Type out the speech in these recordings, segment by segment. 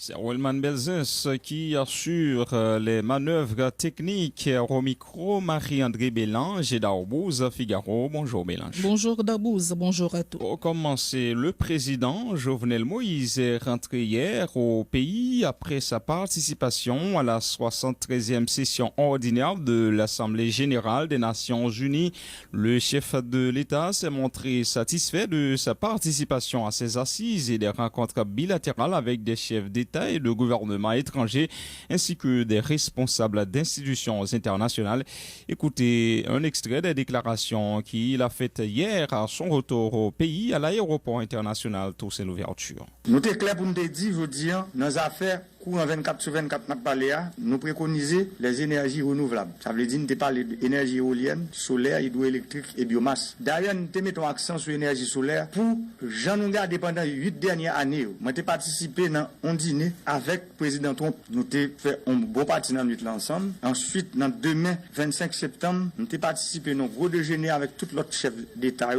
C'est Roelman Belzins qui assure les manœuvres techniques au micro. Marie-André Bélange et Darbouze Figaro. Bonjour Bélange. Bonjour Darbouze, bonjour à tous. Pour commencer, le président Jovenel Moïse est rentré hier au pays après sa participation à la 73e session ordinaire de l'Assemblée générale des Nations unies. Le chef de l'État s'est montré satisfait de sa participation à ces assises et des rencontres bilatérales avec des chefs d'État et de gouvernements étrangers ainsi que des responsables d'institutions internationales. Écoutez un extrait des déclarations qu'il a faites hier à son retour au pays à l'aéroport international Toussaint Louverture. Nous sommes clairs pour nous dire, je dis, dans les affaires courant 24/24 n'a parlé, nous préconisons les énergies renouvelables. Ça veut dire nous parlons d'énergie éolienne, solaire, hydroélectrique et biomasse. D'ailleurs, nous mettons accent sur l'énergie solaire pour j'en nous garder pendant 8 dernières années. Moi, j'ai participé dans un dîner avec le président Trump. Nous avons fait un bon parti dans notre ensemble. Ensuite, demain, 25 septembre, nous avons participé dans un gros déjeuner avec tous les autres chefs d'État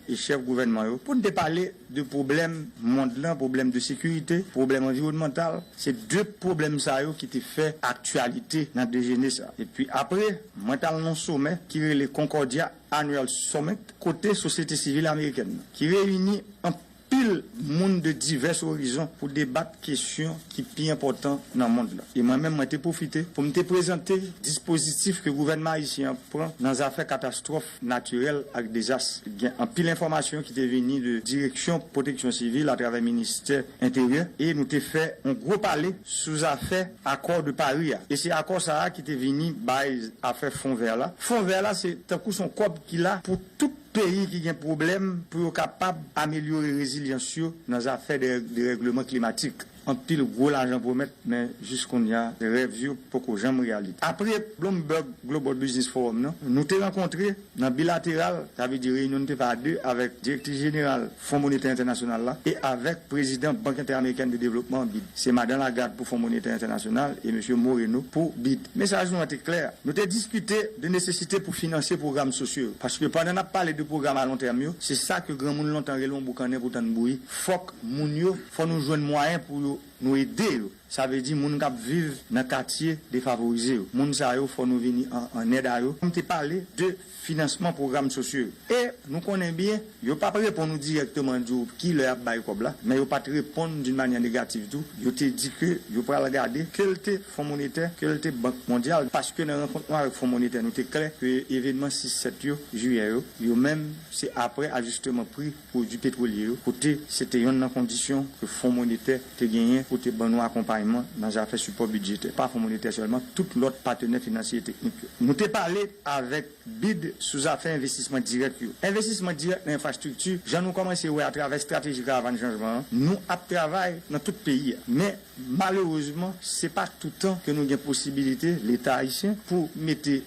et chefs gouvernementaux pour nous parler de problèmes mondiaux, problèmes de sécurité, problèmes environnementaux. C'est deux problèmes qui étaient fait actualité dans le déjeuner. Et puis après, moi, j'ai un sommet qui est le Concordia Annual Summit, côté société civile américaine, qui réunit un pile monde de divers horizons pour débattre questions qui sont plus importantes dans le monde. Et moi-même, j'ai profité pour me présenter le dispositif que le gouvernement haïtien prend dans les affaires catastrophes naturelles avec des désastres. Il y a un pile d'informations qui est venue de direction protection civile à travers le ministère intérieur et nous avons fait un gros parler sous affaire accord de Paris. Et c'est accord ça qui est venu à faire fond vert là. Fond vert là, c'est un coup son corps qu'il a pour tout pays qui a un problème pour être capable d'améliorer la résilience dans les affaires de règlement climatique. Un pile gros l'argent pour mettre, mais jusqu'on y a des rêves pour que j'aime réalité. Après Bloomberg Global Business Forum, nous t'ai rencontré dans bilatéral, ça veut dire réunion de deux avec directeur général Fonds monétaire international là, et avec président Banque interaméricaine de développement BID. C'est Madame Lagarde pour Fonds monétaire international et Monsieur Moreno pour BID. Message nous était clair. Nous t'ai discuté de nécessité pour financer programmes sociaux. Parce que pendant qu'on a parlé de programmes à long terme, c'est ça que grand monde longtemps relon boucané pour tant de bruit. Faut que moun faut nous joindre moyen pour nous aider. Ça veut dire moun k'ap vivre dans quartier défavorisé. Moun sa yo faut nous venir en aide à yo. On te parler de financement programmes sociaux. Et nous connaissons bien, yo pas répondre directement du qui leur bail comme là, mais yo pas répondre d'une manière négative tout. Yo te dit que yo pas regarder quel était Fonds monétaire, quel était Banque mondiale parce que dans la rencontre avec Fonds monétaire nous t'es clair que événement 6-7 juillet yo même c'est après ajustement prix produits pétroliers côté c'était une condition que Fonds monétaire te gagné pour te bon accompagnement dans les affaires support budgétaire, pas Fonds monétaire seulement, tout l'autre partenaire financier et technique. Nous t'ai parlé avec BID sous affaires investissement direct. Investissement direct dans l'infrastructure, j'en nous commencé à travers stratégie avant le changement. Nous travaillons dans tout le pays. Mais malheureusement, c'est pas tout le temps que nous avons possibilité, l'État haïtien, pour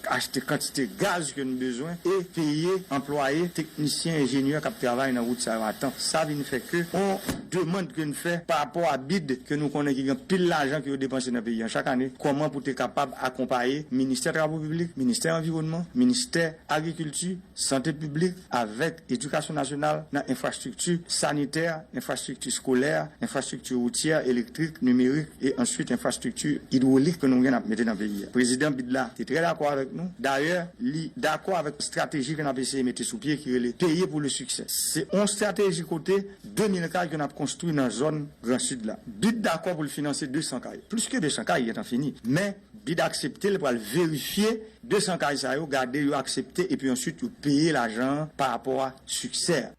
acheter quantité de gaz que nous avons besoin et payer employés, techniciens, ingénieurs qui travaillent dans la route ça attend. Ça vient faire que on demande que nous faisons par rapport à BID que nous connaissons qui a pile l'argent que nous dépensons dans le pays chaque année. Comment pour être capable d'accompagner ministère des Travaux publics, ministère de l'Environnement, ministère agriculture, santé publique, avec éducation nationale, dans infrastructure sanitaire, infrastructure scolaire, infrastructure routière, électrique, numérique et ensuite infrastructure hydraulique que nous avons mettre dans le pays. Le président Bidla est très d'accord avec nous. D'ailleurs, il est d'accord avec la stratégie que nous avons essayé de mettre sous pied qui est payer pour le succès. C'est une stratégie côté 2004 que nous avons construit dans la zone Grand Sud là. Bid d'accord pour le financer 200 cailles. Plus que 200 cailles, il est fini. Mais Bid accepté pour le vérifier 200 cailles ça yo garder yo accepter et puis ensuite vous payer l'argent par rapport à succès.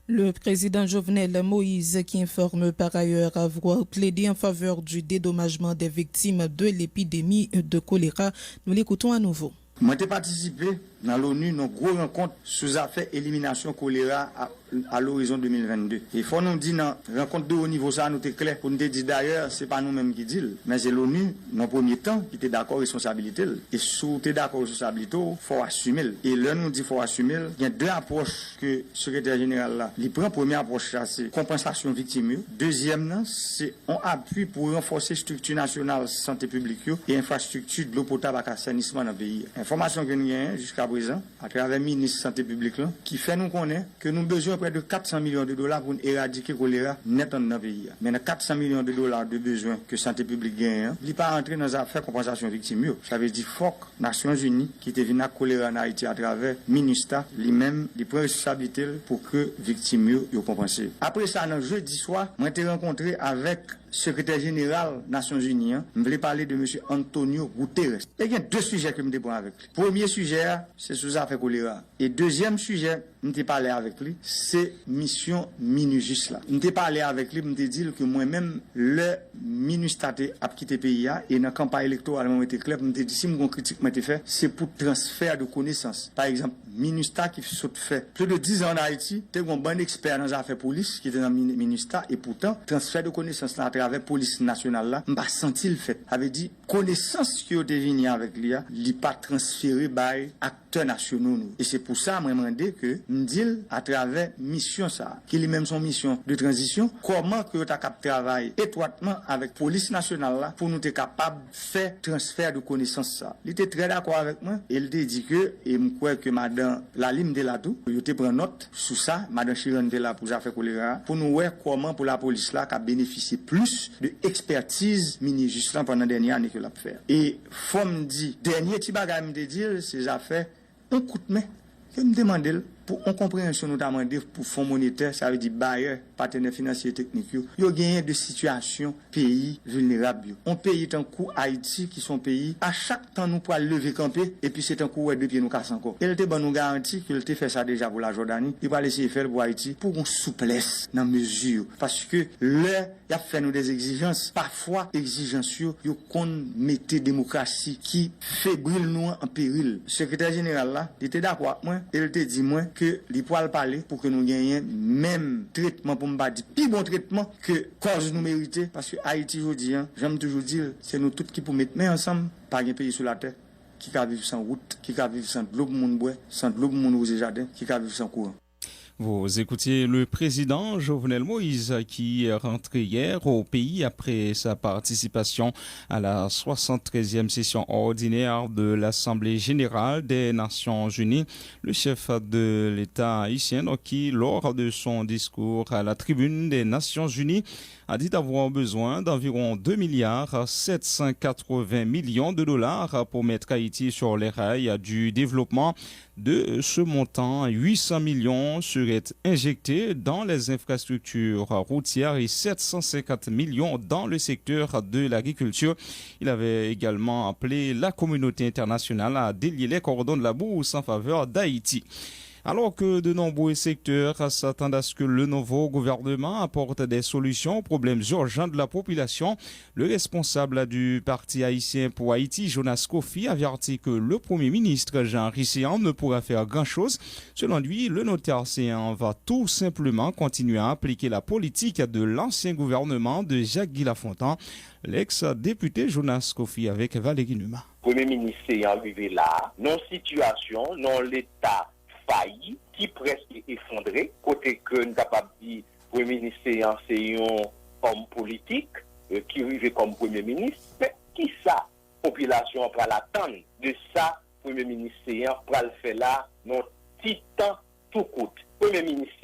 Le président Jovenel Moïse qui informe par ailleurs avoir plaidé en faveur du dédommagement des victimes de l'épidémie de choléra. Nous l'écoutons à nouveau. Moi j'ai participé dans l'ONU dans une grosse rencontre sous affaire élimination choléra à l'horizon 2022. Il faut nous dire dans la rencontre de haut niveau ça nous est clair pour nous dire d'ailleurs c'est pas nous-mêmes qui disons mais c'est l'ONU dans le premier temps qui était d'accord responsabilité et sous t'es d'accord responsabilité faut assumer et là nous dit faut assumer il y a deux approches que le secrétaire général là il prend première approche c'est compensation victime deuxième c'est on appuie pour renforcer structure nationale santé publique et infrastructure de l'eau potable et assainissement dans le pays information que nous avons jusqu'à présent, à travers le ministre de la Santé publique, là, qui fait nous connaître que nous avons besoin de près de 400 millions de dollars pour éradiquer le choléra net dans le pays. Maintenant, 400 millions de dollars de besoins que la santé publique gagne, il n'est pas entré dans les affaires de compensation victime. Ça veut dire que les Nations Unies, qui était venu à choléra en Haïti à travers le MINUSTA, lui-même, il prend responsabilité pour que les victimes soient compensées. Après ça, jeudi soir, je m'ai rencontré avec secrétaire général des Nations Unies, je voulais parler de M. Antonio Guterres. Il y a deux sujets que je me prends avec lui. Premier sujet, c'est sous affaire choléra. Et deuxième sujet, je me parlé avec lui, c'est mission MINUJUS là. Je me parlé avec lui, je me dit que moi-même, le MINUSTA a quitté le pays et dans la campagne électorale, je me dit clair, je me dit si mon critique m'a été fait, c'est pour transfert de connaissances. Par exemple, MINUSTA qui fait plus de 10 ans en Haïti, tu es un bon expert dans les affaires police qui était dans MINUSTA et pourtant, transfert de connaissances là à travers la police nationale là, je n'ai pas senti le fait. Avait dit, connaissances qui ont devenu avec lui, il n'est pas transféré par acteurs nationaux. Et c'est pour ça, je me demandé que, me dit à travers mission ça, qui est même son mission de transition, comment que tu as travailler étroitement avec la police nationale là, pour nous être capable de faire transfert de connaissances ça. Il était très d'accord avec moi, et il dit que, et je crois que madame Lalim de la tout, il te prend note sur ça, madame Chiron de la pour faire choléra, pour nous voir comment pour la police là, qui a bénéficié plus de expertise mini-juste pendant la dernière année que l'a fait. Et, faut me dire, dernier petit bagage me dire, ces affaires, un coup de main, je me demande pour une compréhension notamment pour fonds monétaire, ça veut dire bailleurs, partenaires financiers et techniques, il y a gagné de situations pays vulnérables. Un pays tant coup Haïti qui sont pays, à chaque temps nous pour lever camper et puis c'est un coup de pied nous casse encore. Il était bon nous garantit qu'il était fait ça déjà pour la Jordanie, il va laisser faire pour Haïti pour une souplesse dans mesure parce que là il a fait nous des exigences, parfois exigences yo qu'on mettait démocratie qui fébrile nous en péril. Le secrétaire général là, il était d'accord avec moi, il te dit moi que les poils parler pour que nous gagnions même traitement pour me dire plus bon traitement que cause nous mériter parce que Haïti aujourd'hui j'aime toujours dire c'est nous tous qui pour mettre main ensemble pas un pays sur la terre qui va vivre sans route qui va vivre sans de l'eau pour monde boire sans de l'eau pour monde rosé jardin qui va vivre sans courant. Vous écoutiez le président Jovenel Moïse qui est rentré hier au pays après sa participation à la 73e session ordinaire de l'Assemblée générale des Nations unies. Le chef de l'État haïtien qui, lors de son discours à la tribune des Nations unies, a dit avoir besoin d'environ 2,780 milliards de dollars pour mettre Haïti sur les rails du développement. De ce montant, 800 millions seraient injectés dans les infrastructures routières et 750 millions dans le secteur de l'agriculture. Il avait également appelé la communauté internationale à délier les cordons de la bourse en faveur d'Haïti. Alors que de nombreux secteurs s'attendent à ce que le nouveau gouvernement apporte des solutions aux problèmes urgents de la population, le responsable du Parti haïtien pour Haïti, Jonas Kofi, avertit que le Premier ministre Jean Risséan ne pourra faire grand-chose. Selon lui, le notaire séant va tout simplement continuer à appliquer la politique de l'ancien gouvernement de Jacques-Guy Lafontaine. L'ex-député Jonas Kofi avec Valérie Numa. Le Premier ministre est arrivé là, non situation, non l'État failli, qui presque effondré, côté que nous avons dit Premier ministre c'est un homme politique, qui arrive comme Premier ministre, mais qui ça, population va l'attendre de ça, Premier ministre va le faire là, non titan tout coûte. Premier ministre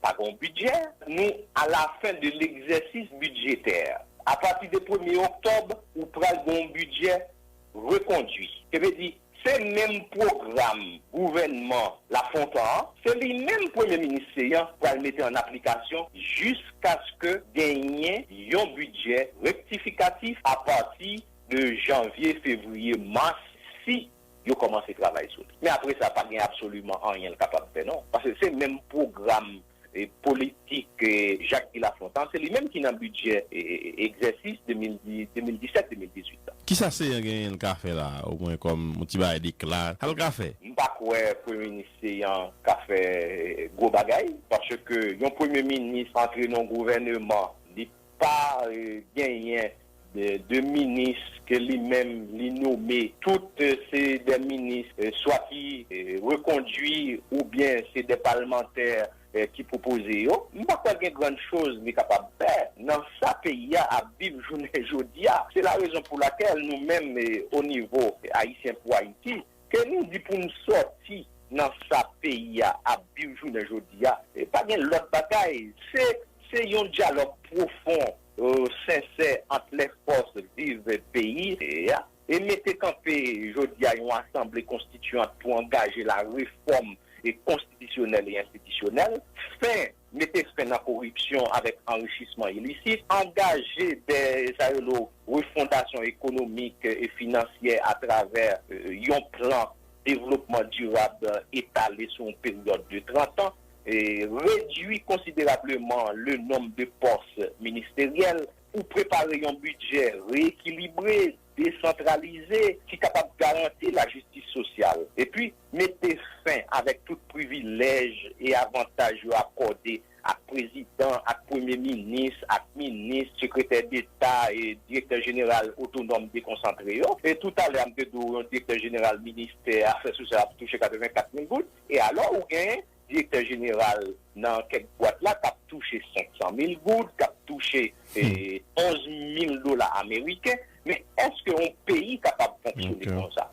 pas bon budget, nous à la fin de l'exercice budgétaire, à partir du 1er octobre, nous prenons bon budget reconduit. Ça veut dire c'est le même programme gouvernement Lafontaine, c'est le même Premier ministre pour le mettre en application jusqu'à ce que gagne un budget rectificatif à partir de janvier, février, mars, si vous commencez à travailler sur lui. Mais après ça, pas absolument rien capable de faire, non. Parce que c'est le même programme politique Jacques-Guy Lafontaine, c'est lui-même qui a un budget exercice 2017-2018. Qui ça c'est un café là, au moins comme un petit bail là, le café? Je ne sais pas quoi le Premier ministre a café gros bagaille, parce que le Premier ministre entré dans le gouvernement, il n'a pas gagné de ministres que lui-même lui nommé, toutes ces des ministres, soit qui reconduits ou bien c'est des parlementaires qui proposait yo, pas quoi une grande chose mais capable de faire dans sa pays à vivre journée jodia. C'est la raison pour laquelle nous-mêmes au niveau haïtien pour Haïti, que nous dit pour nous sortir dans sa pays à bijou dans jodia et pas bien l'autre bataille c'est un dialogue profond sincère entre les forces vives pays et mettez campé jodia une assemblée constituante pour engager la réforme et constitutionnelle et institutionnelle mettez fin à la corruption avec enrichissement illicite, engager des refondations économiques et financières à travers un plan développement durable étalé sur une période de 30 ans et réduire considérablement le nombre de postes ministériels ou préparer un budget rééquilibré, décentralisé, qui est capable de garantir la justice sociale. Et puis, mettez fin avec tout privilège et avantage accordés à président, à premier ministre, à ministre, secrétaire d'État et directeur général autonome déconcentré. Et tout à l'heure, un directeur général ministère Affaires sociales a touché 84 000 gouttes. Et alors, ou un directeur général dans quelques boîtes là, qui a touché 500 000 gouttes, qui a touché 11 000 dollars américains. Mais est-ce qu'un pays est capable de fonctionner comme ça?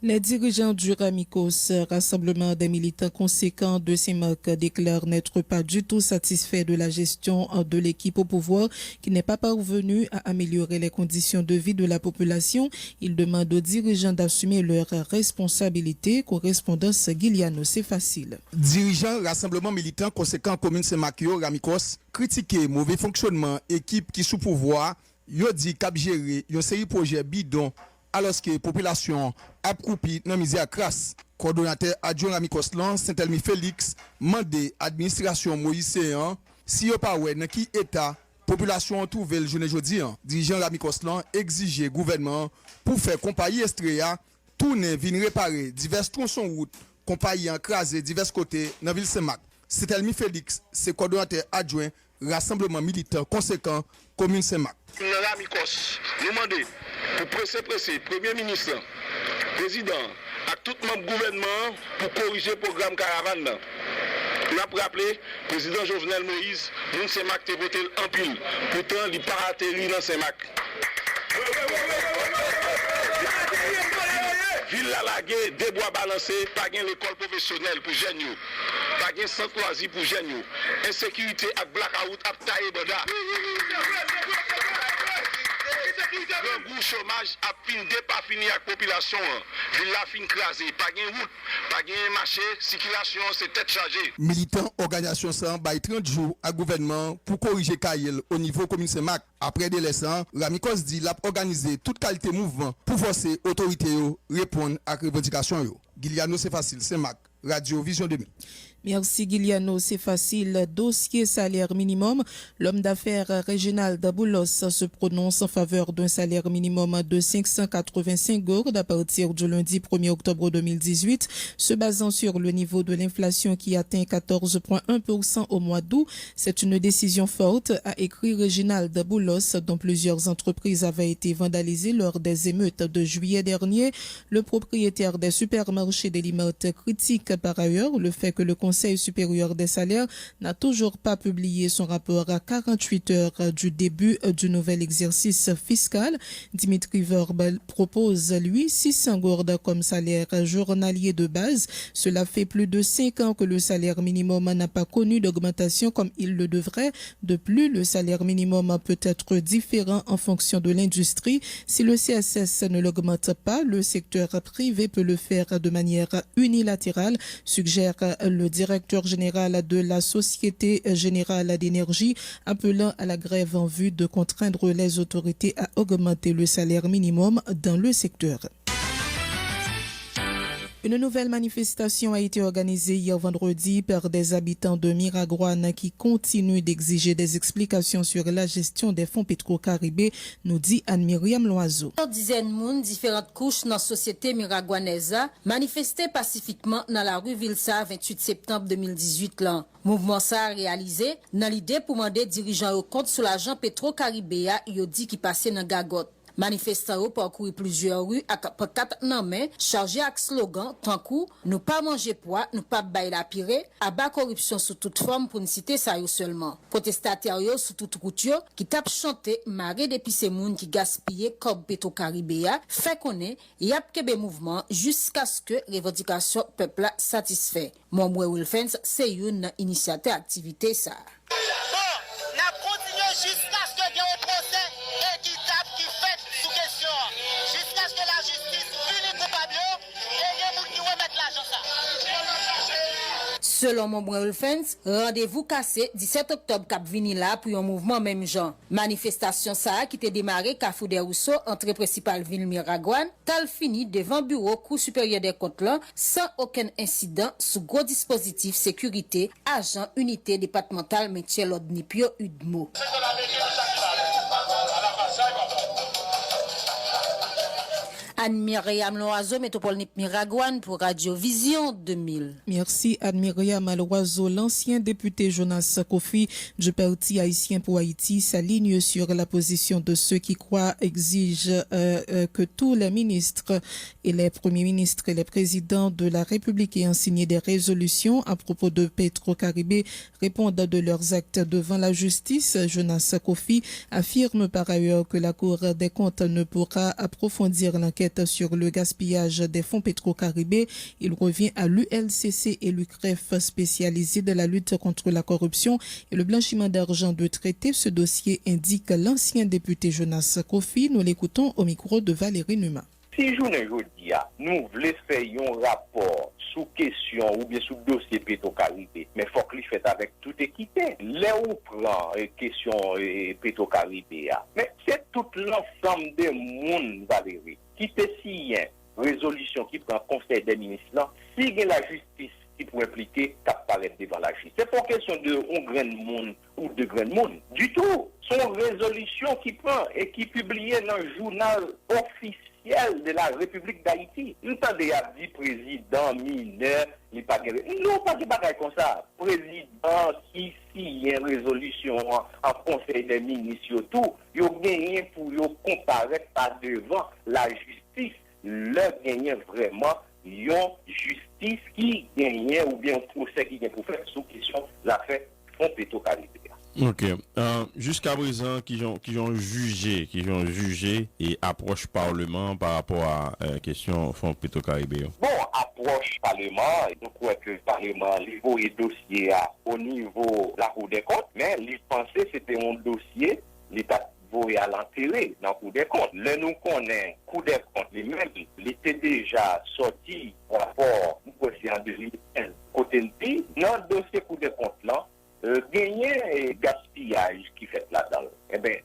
Les dirigeants du Ramicos, rassemblement des militants conséquents de CEMAC, déclarent n'être pas du tout satisfaits de la gestion de l'équipe au pouvoir qui n'est pas parvenue à améliorer les conditions de vie de la population. Ils demandent aux dirigeants d'assumer leurs responsabilités. Correspondance Guiliano, c'est facile. Dirigeants, rassemblement militant conséquent commune CEMAC, Ramicos, critiquer mauvais fonctionnement, équipe qui sous pouvoir, yo dit cap gérer une série de projets bidons alors que la population a coupi dans misère crasse. Coordonnateur adjoint Ramicos lan Saint-Elmi Félix mandé administration Moïse Séan si yo pas ouais dans qui état population trouvé le journée jodi dirigeant Ramicos lan exige gouvernement pour faire compagnie Estrea tourner vinn réparer divers tronçons route compagnie écrasé divers côtés dans ville Saint-Marc. Saint-Elmi Félix c'est coordonnateur adjoint rassemblement militant conséquent commune Saint-Marc. Ramicos nous demandons pour presser premier ministre, président, à tout membre gouvernement pour corriger le programme Caravane. Nous avons rappelé, président Jovenel Moïse, nous CEMAC te voté en pile. Pourtant, il n'a pas atterri dans CEMAC. Ville la lagué, des bois balancés, pas de l'école professionnelle pour jeunes, pas de centre loisir pour jeunes, insécurité à blackout, à tailler banda. Le gros chômage a fini pas fini avec la population. Ville la fin crasé, pas de route, pas de marché, circulation, c'est tête chargée. Militant organisation ça bail 30 jours à gouvernement pour corriger Kayel au niveau commune Saint-Marc. Après délaissant, Ramicos dit l'a organisé toute qualité mouvement pour forcer autorité répondre à revendication yo. Guiliano c'est facile, Saint-Marc, Radio Vision 2000. Merci Guiliano, c'est facile. Dossier salaire minimum. L'homme d'affaires régional d'Aboulos se prononce en faveur d'un salaire minimum de 585 gourdes à partir du lundi 1er octobre 2018, se basant sur le niveau de l'inflation qui atteint 14,1% au mois d'août. C'est une décision forte, a écrit Réginald d'Aboulos, dont plusieurs entreprises avaient été vandalisées lors des émeutes de juillet dernier. Le propriétaire des supermarchés des Limates critique par ailleurs le fait que le Conseil supérieur des salaires n'a toujours pas publié son rapport à 48 heures du début du nouvel exercice fiscal. Dimitri Verbe propose, lui, 600 gourdes comme salaire journalier de base. Cela fait plus de 5 ans que le salaire minimum n'a pas connu d'augmentation comme il le devrait. De plus, le salaire minimum peut être différent en fonction de l'industrie. Si le CSS ne l'augmente pas, le secteur privé peut le faire de manière unilatérale, suggère le directeur général de la Société Générale d'Énergie, appelant à la grève en vue de contraindre les autorités à augmenter le salaire minimum dans le secteur. Une nouvelle manifestation a été organisée hier vendredi par des habitants de Miragoâne qui continuent d'exiger des explications sur la gestion des fonds Petro-Caribé, nous dit Anne-Myriam Loiseau. Une dizaine de monde, différentes couches dans la société miragoanaise, manifestaient pacifiquement dans la rue Vilsa 28 septembre 2018. Là. Mouvement ça a réalisé dans l'idée pour demander dirigeants au compte sur l'agent Petro-Caribé, il dit qui passait dans Gagotte. Manifestants ont parcouru plusieurs rues avec 4 mains chargées avec slogan tant coup nous pas manger poids, nous pas bailler la pire, abat corruption sous toute forme pour ne citer ça seulement. Protestataires sous toute route qui tape chanter marée depuis ces moun qui gaspillent comme Petro-Caribéa fait connaître y a kebe mouvement jusqu'à ce que revendication peuple satisfait. Momwe Wilfens c'est une initiative activité ça. Bon, n'a continué jusqu'à ce que il y ait un procès équitable qui fait sous question. Jusqu'à ce que la justice punisse coupable et les gens qui remettent l'argent ça. Selon Momwe Wilfens, rendez-vous cassé 17 octobre cap vini là pour un mouvement même genre. Manifestation ça qui était démarré Carrefour des Rousseaux entre principale ville Miragouane, tal fini devant bureau Cour supérieur des comptes là sans aucun incident sous gros dispositif sécurité, agent unité départementale métier l'ordre Nipio Udmo. Anne-Myriam Loiseau, Métropole Miragouane pour Radio Vision 2000. Merci Anne-Myriam Loiseau. L'ancien député Jonas Kofi du Parti haïtien pour Haïti s'aligne sur la position de ceux qui croient exigent que tous les ministres et les premiers ministres et les présidents de la République ayant signé des résolutions à propos de Petro-Caribé répondent de leurs actes devant la justice. Jonas Kofi affirme par ailleurs que la Cour des comptes ne pourra approfondir l'enquête sur le gaspillage des fonds Petro-Caribé. Il revient à l'ULCC et l'UCREF spécialisé de la lutte contre la corruption et le blanchiment d'argent de traiter ce dossier, indique l'ancien député Jonas Kofi. Nous l'écoutons au micro de Valérie Numa. Si journée aujourd'hui, nous voulons faire un rapport sous question ou bien sous dossier Petro-Caribé, mais il faut que le fait avec toute équité. Là où prend question Petro-Caribé, mais c'est tout l'ensemble des mondes, Valérie, qui te signe résolution qui prend conseil des ministres là, si la justice qui peut impliquer qu'apparaître devant la justice. C'est pas question de un grand monde ou de grand monde. Du tout. Son résolution qui prend et qui publiée dans le journal officiel de la République d'Haïti. Nous t'en a dit président mineur, il pas non pas de bagaille comme ça. Président qui signe une résolution en conseil des ministres surtout, il a gagné pour comparaître par devant la justice. Le gagné vraiment une justice qui gagnait ou bien un procès qui gagne pour faire sous question l'affaire fonds Petro-Caribé. Ok. Jusqu'à présent, qui ont jugé et approche Parlement par rapport à question fonds Petro-Caribé. Bon, approche Parlement, nous croyons que le Parlement niveau et dossier au niveau de la Cour des comptes, mais il pensait que c'était un dossier, l'État voulait à l'enterrer dans la Cour des comptes. Là, nous connaissons Cour des comptes, lui-même, il était déjà sorti par rapport au dossier en 2015. Côté de dans le dossier Cour des comptes là, gagner et gaspillage qui fait là-dedans. Eh bien,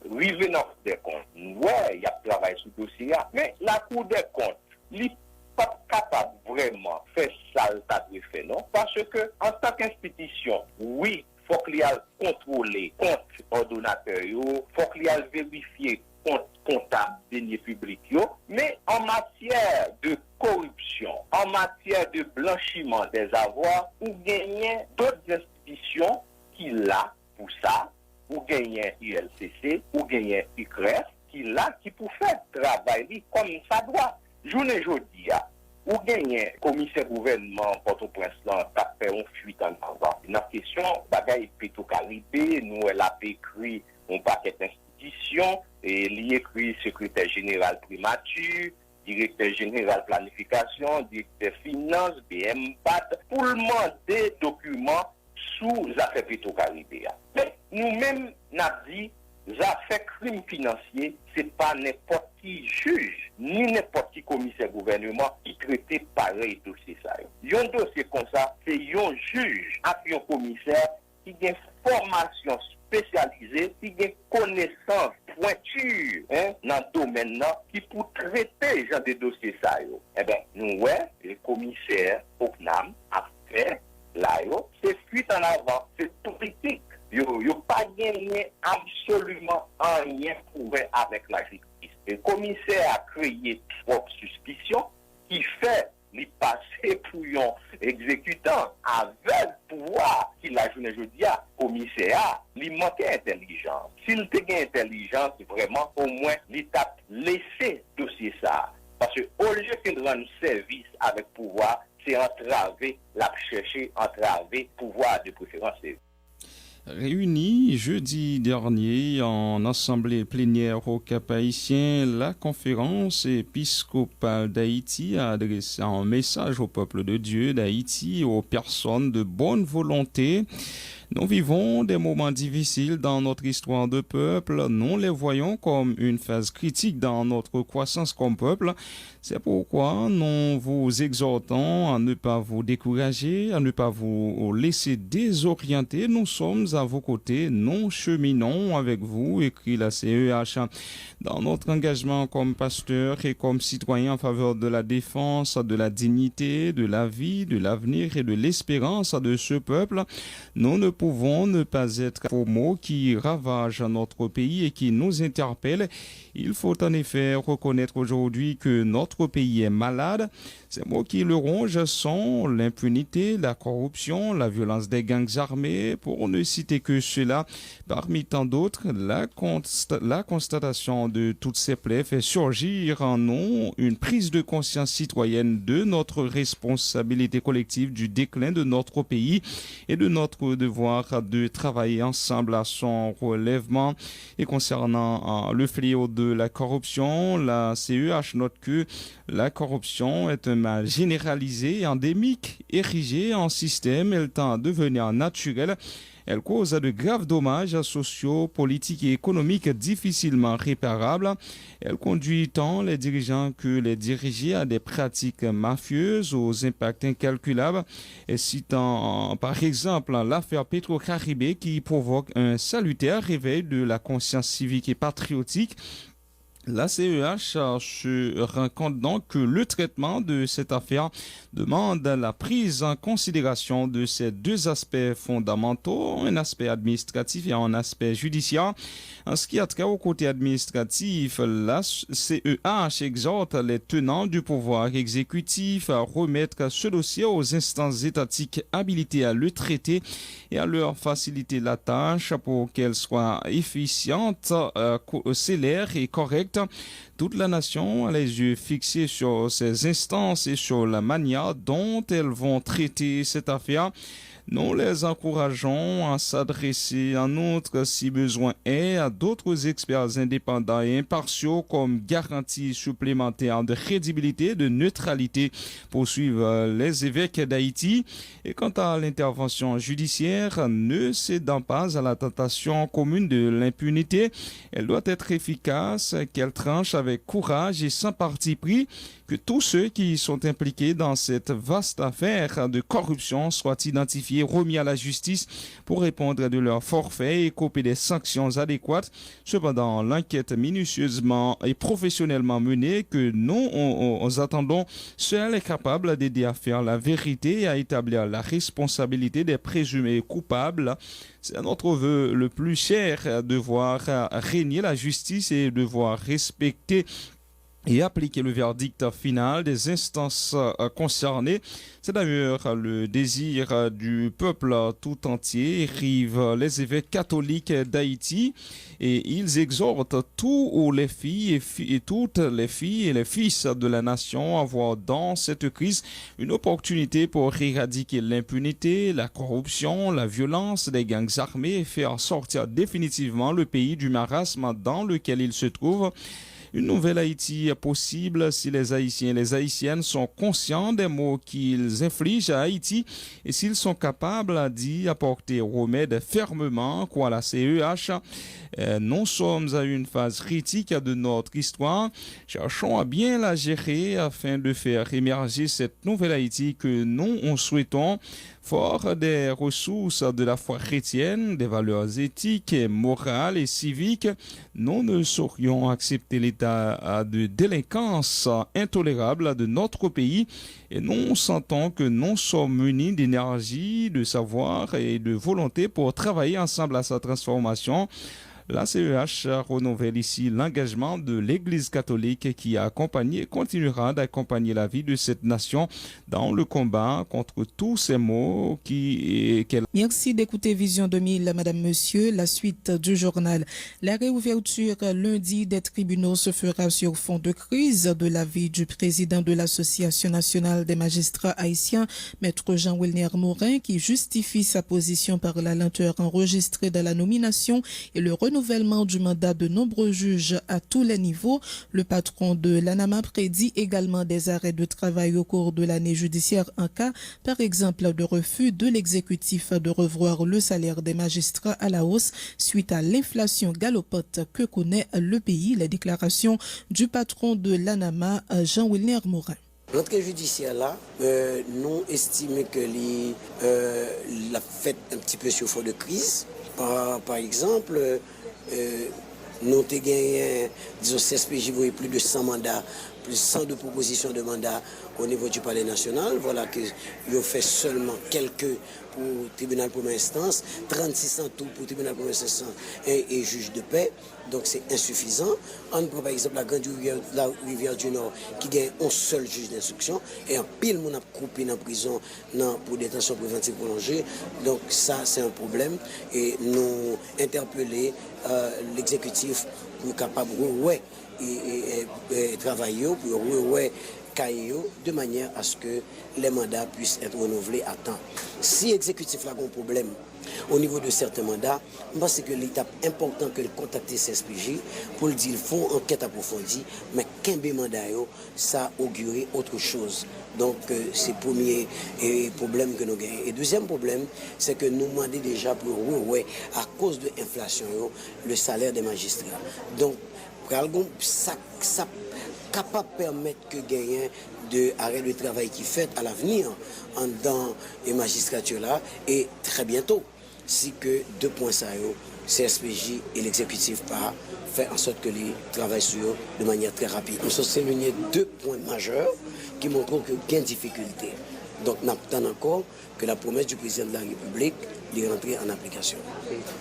rive dans la Cour des comptes, ouais, il y a travail sur le dossier, mais la Cour des comptes, il n'est pas capable vraiment de faire ça, fait, non? Parce que, en tant qu'institution, oui, il faut qu'il y ait contrôlé compte ordonnateur, il faut qu'il y ait vérifié compte comptable deniers publics, mais en matière de corruption, en matière de blanchiment des avoirs, ou gagner d'autres institutions qui l'a pour ça, ou gagner ULCC, ou gagner UCREF, qui l'a qui pour faire travailler comme ça doit. Journée aujourd'hui, ou gagner commissaire gouvernement Port-au-Prince là, t'as fait une fuite en avant. Une question, bagaille Petro-Caribé, nous elle a écrit un paquet d'institutions, et il écrit secrétaire général primature, directeur général planification, directeur finance, BMPAT, pour le demander documents sous affaires Petro-Caribé. Mais nous-mêmes, nous avons dit, les affaires crimes financiers, ce n'est pas n'importe qui juge, ni n'importe qui commissaire gouvernement qui traite pareil dossier ça. Un dossier comme ça, c'est un juge, un commissaire qui a une formation spécialisée, qui a une connaissance pointure dans le domaine là, qui peut traiter genre de dossiers ça. Eh bien, nous, le commissaire OCNAM a fait là, c'est fuite en avant, c'est politique. Yo pas gagné absolument rien pour avec la justice. Le commissaire a créé trop suspicion qui fait li passé pour un exécutant avec pouvoir qui la journée jeudi a commissaire, li manquait intelligence. S'il te gagne intelligence, vraiment, au moins, l'État laisser dossier ça. Parce que au lieu qu'il rende service avec pouvoir, c'est entraver, la chercher, entraver pouvoir de préférence. Réunie jeudi dernier en assemblée plénière au Cap-Haïtien, la conférence épiscopale d'Haïti a adressé un message au peuple de Dieu d'Haïti et aux personnes de bonne volonté. Nous vivons des moments difficiles dans notre histoire de peuple. Nous les voyons comme une phase critique dans notre croissance comme peuple. C'est pourquoi nous vous exhortons à ne pas vous décourager, à ne pas vous laisser désorienter. Nous sommes à vos côtés, nous cheminons avec vous, écrit la CEH. Dans notre engagement comme pasteur et comme citoyen en faveur de la défense, de la dignité, de la vie, de l'avenir et de l'espérance de ce peuple, nous ne pouvons ne pas être aux mots qui ravagent notre pays et qui nous interpellent. Il faut en effet reconnaître aujourd'hui que notre pays est malade. Ces mots qui le rongent sont l'impunité, la corruption, la violence des gangs armés, pour ne citer que cela. Parmi tant d'autres, la constatation de toutes ces plaies fait surgir en nous une prise de conscience citoyenne de notre responsabilité collective du déclin de notre pays et de notre devoir de travailler ensemble à son relèvement. Et concernant le fléau de la corruption, la CEH note que la corruption est un mal généralisé, endémique, érigé en système. Elle tend à devenir naturelle. Elle cause de graves dommages sociaux, politiques et économiques difficilement réparables. Elle conduit tant les dirigeants que les dirigés à des pratiques mafieuses aux impacts incalculables. Et citant par exemple l'affaire Petro-Caribé qui provoque un salutaire réveil de la conscience civique et patriotique. La CEH se rend compte donc que le traitement de cette affaire demande la prise en considération de ces deux aspects fondamentaux, un aspect administratif et un aspect judiciaire. En ce qui a trait au côté administratif, la CEH exhorte les tenants du pouvoir exécutif à remettre ce dossier aux instances étatiques habilitées à le traiter et à leur faciliter la tâche pour qu'elle soit efficiente, célère et correcte. Toute la nation a les yeux fixés sur ces instances et sur la manière dont elles vont traiter cette affaire. Nous les encourageons à s'adresser en outre, si besoin est, à d'autres experts indépendants et impartiaux comme garantie supplémentaire de crédibilité, de neutralité pour suivre les évêques d'Haïti. Et quant à l'intervention judiciaire, ne cédant pas à la tentation commune de l'impunité, elle doit être efficace, qu'elle tranche avec courage et sans parti pris, que tous ceux qui sont impliqués dans cette vaste affaire de corruption soient identifiés, remis à la justice pour répondre de leurs forfaits et écoper des sanctions adéquates. Cependant, l'enquête minutieusement et professionnellement menée que nous attendons seule est capable d'aider à faire la vérité et à établir la responsabilité des présumés coupables. C'est notre vœu le plus cher de voir régner la justice et de voir respecter et appliquer le verdict final des instances concernées. C'est d'ailleurs le désir du peuple tout entier, écrivent les évêques catholiques d'Haïti, et ils exhortent tous les filles et toutes les filles et les fils de la nation à voir dans cette crise une opportunité pour éradiquer l'impunité, la corruption, la violence des gangs armés et faire sortir définitivement le pays du marasme dans lequel il se trouve. Une nouvelle Haïti est possible si les Haïtiens et les Haïtiennes sont conscients des maux qu'ils infligent à Haïti et s'ils sont capables d'y apporter remède fermement, quoi la CEH. Nous sommes à une phase critique de notre histoire. Cherchons à bien la gérer afin de faire émerger cette nouvelle Haïti que nous souhaitons. Fort des ressources de la foi chrétienne, des valeurs éthiques, morales et civiques, nous ne saurions accepter l'état de délinquance intolérable de notre pays et nous sentons que nous sommes munis d'énergie, de savoir et de volonté pour travailler ensemble à sa transformation. La CEH renouvelle ici l'engagement de l'Église catholique qui a accompagné et continuera d'accompagner la vie de cette nation dans le combat contre tous ces maux qu'elle... Merci d'écouter Vision 2000, Madame, Monsieur. La suite du journal. La réouverture lundi des tribunaux se fera sur fond de crise de l'avis du président de l'Association nationale des magistrats haïtiens, Maître Jean-Wilner Morin, qui justifie sa position par la lenteur enregistrée dans la nomination et le renouvellement du mandat de nombreux juges à tous les niveaux. Le patron de l'ANAMA prédit également des arrêts de travail au cours de l'année judiciaire en cas, par exemple, de refus de l'exécutif de revoir le salaire des magistrats à la hausse suite à l'inflation galopante que connaît le pays. Les déclarations du patron de l'ANAMA, Jean-Wilner Morin. L'entrée judiciaire là, nous estimons que la fait un petit peu sur fond de crise. Par exemple, nous avons gagné, disons, CSPJ, plus de 100 mandats, plus 102 propositions de mandats au niveau du Palais national. Voilà que ils ont fait seulement quelques pour le tribunal première instance, 36 en tout pour le tribunal première instance et juge de paix. Donc c'est insuffisant. On prend par exemple la Grande Rivière du Nord qui gagne un seul juge d'instruction et en pile on a coupé dans la prison pour détention préventive prolongée. Donc ça c'est un problème et nous interpeller l'exécutif pour capable et travailler pour de manière à ce que les mandats puissent être renouvelés à temps. Si l'exécutif a un problème au niveau de certains mandats, je pense que l'étape importante que de contacter CSPJ pour le dire, ils font enquête approfondie, mais qu'un mandat, ça augure autre chose. Donc, c'est le premier problème que nous avons. Et deuxième problème, c'est que nous demandons déjà pour à cause de l'inflation, le salaire des magistrats. Donc, ça capable de permettre que gagner de arrêt de travail qui fait à l'avenir dans les magistratures là et très bientôt si que 2 points ça CSPJ et l'exécutif pas fait en sorte que les travaillent sur de manière très rapide. Nous sommes soulignés 2 points majeurs qui montrent que gain de difficulté. Donc nous attendons encore que la promesse du président de la République est rentrée en application.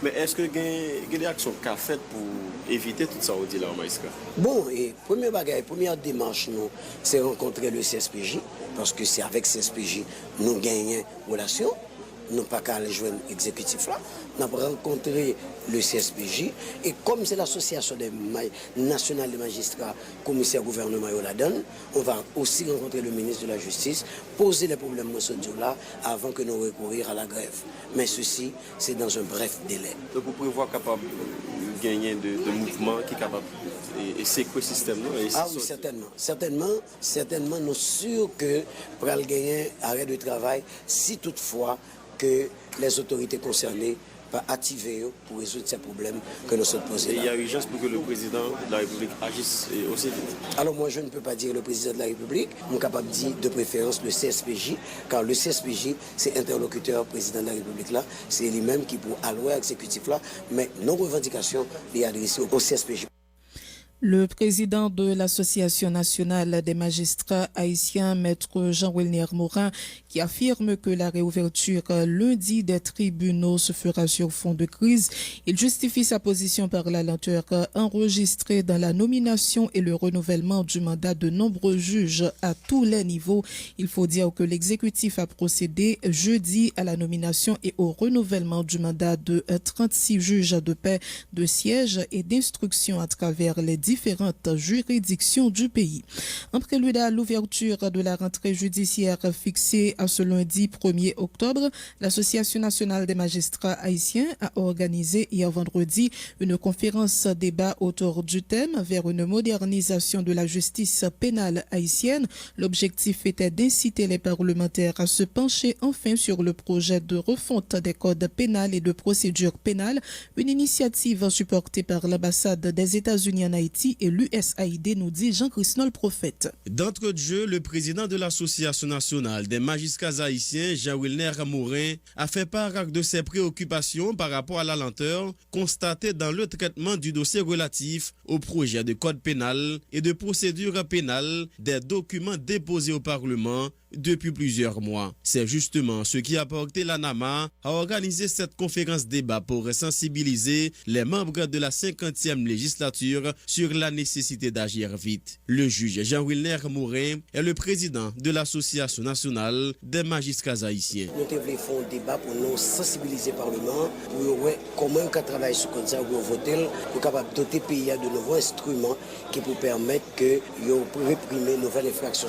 Mais est-ce que il y a des actions qu'a faites pour éviter tout ça au dit là au magistrat? Bon, et première démarche, nous, c'est rencontrer le CSPJ, parce que c'est avec CSPJ nous gagnons relation. Nous pas qu'à aller joindre l'exécutif là. Nous avons rencontré le CSPJ et comme c'est l'association nationale des magistrats, commissaire gouvernement la donne, on va aussi rencontrer le ministre de la Justice, poser les problèmes là avant que nous recourir à la grève. Mais ceci, c'est dans un bref délai. Donc vous pouvez voir capable de gagner de mouvements qui est capable et c'est quoi le système là? Ah oui, certainement, nous sommes sûrs que pour gagner arrêt de travail, si toutefois que les autorités concernées pas activer pour résoudre ces problèmes que nous sommes posés. Il y a urgence pour que le président de la République agisse aussi vite. Alors moi je ne peux pas dire le président de la République, je suis capable de dire de préférence le CSPJ, car le CSPJ c'est interlocuteur président de la République là, c'est lui-même qui peut allouer à l'exécutif là, mais nos revendications les adresser au CSPJ. Le président de l'Association nationale des magistrats haïtiens, Maître Jean-Wilner Morin, qui affirme que la réouverture lundi des tribunaux se fera sur fond de crise. Il justifie sa position par la lenteur enregistrée dans la nomination et le renouvellement du mandat de nombreux juges à tous les niveaux. Il faut dire que l'exécutif a procédé jeudi à la nomination et au renouvellement du mandat de 36 juges de paix, de siège et d'instruction à travers les différentes juridictions du pays. En prélude à l'ouverture de la rentrée judiciaire fixée à ce lundi 1er octobre, l'Association nationale des magistrats haïtiens a organisé hier vendredi une conférence débat autour du thème vers une modernisation de la justice pénale haïtienne. L'objectif était d'inciter les parlementaires à se pencher enfin sur le projet de refonte des codes pénals et de procédure pénale, une initiative supportée par l'ambassade des États-Unis en Haïti et l'USAID, nous dit Jean-Christophe Prophète. D'entre de jeu, le président de l'Association nationale des magistrats haïtiens, Jean-Wilner Morin, a fait part de ses préoccupations par rapport à la lenteur constatée dans le traitement du dossier relatif au projet de code pénal et de procédure pénale des documents déposés au Parlement depuis plusieurs mois. C'est justement ce qui a porté l'ANAMA à organiser cette conférence débat pour sensibiliser les membres de la 50e législature sur la nécessité d'agir vite. Le juge Jean-Wilner Mourin est le président de l'Association nationale des magistrats haïtiens. Nous devons faire un débat pour nous sensibiliser le Parlement, pour voir comment on travaille sur le ça, pour voter, pour capable doter le pays de nouveaux instruments qui pour permettre que nous réprimer nouvelles infractions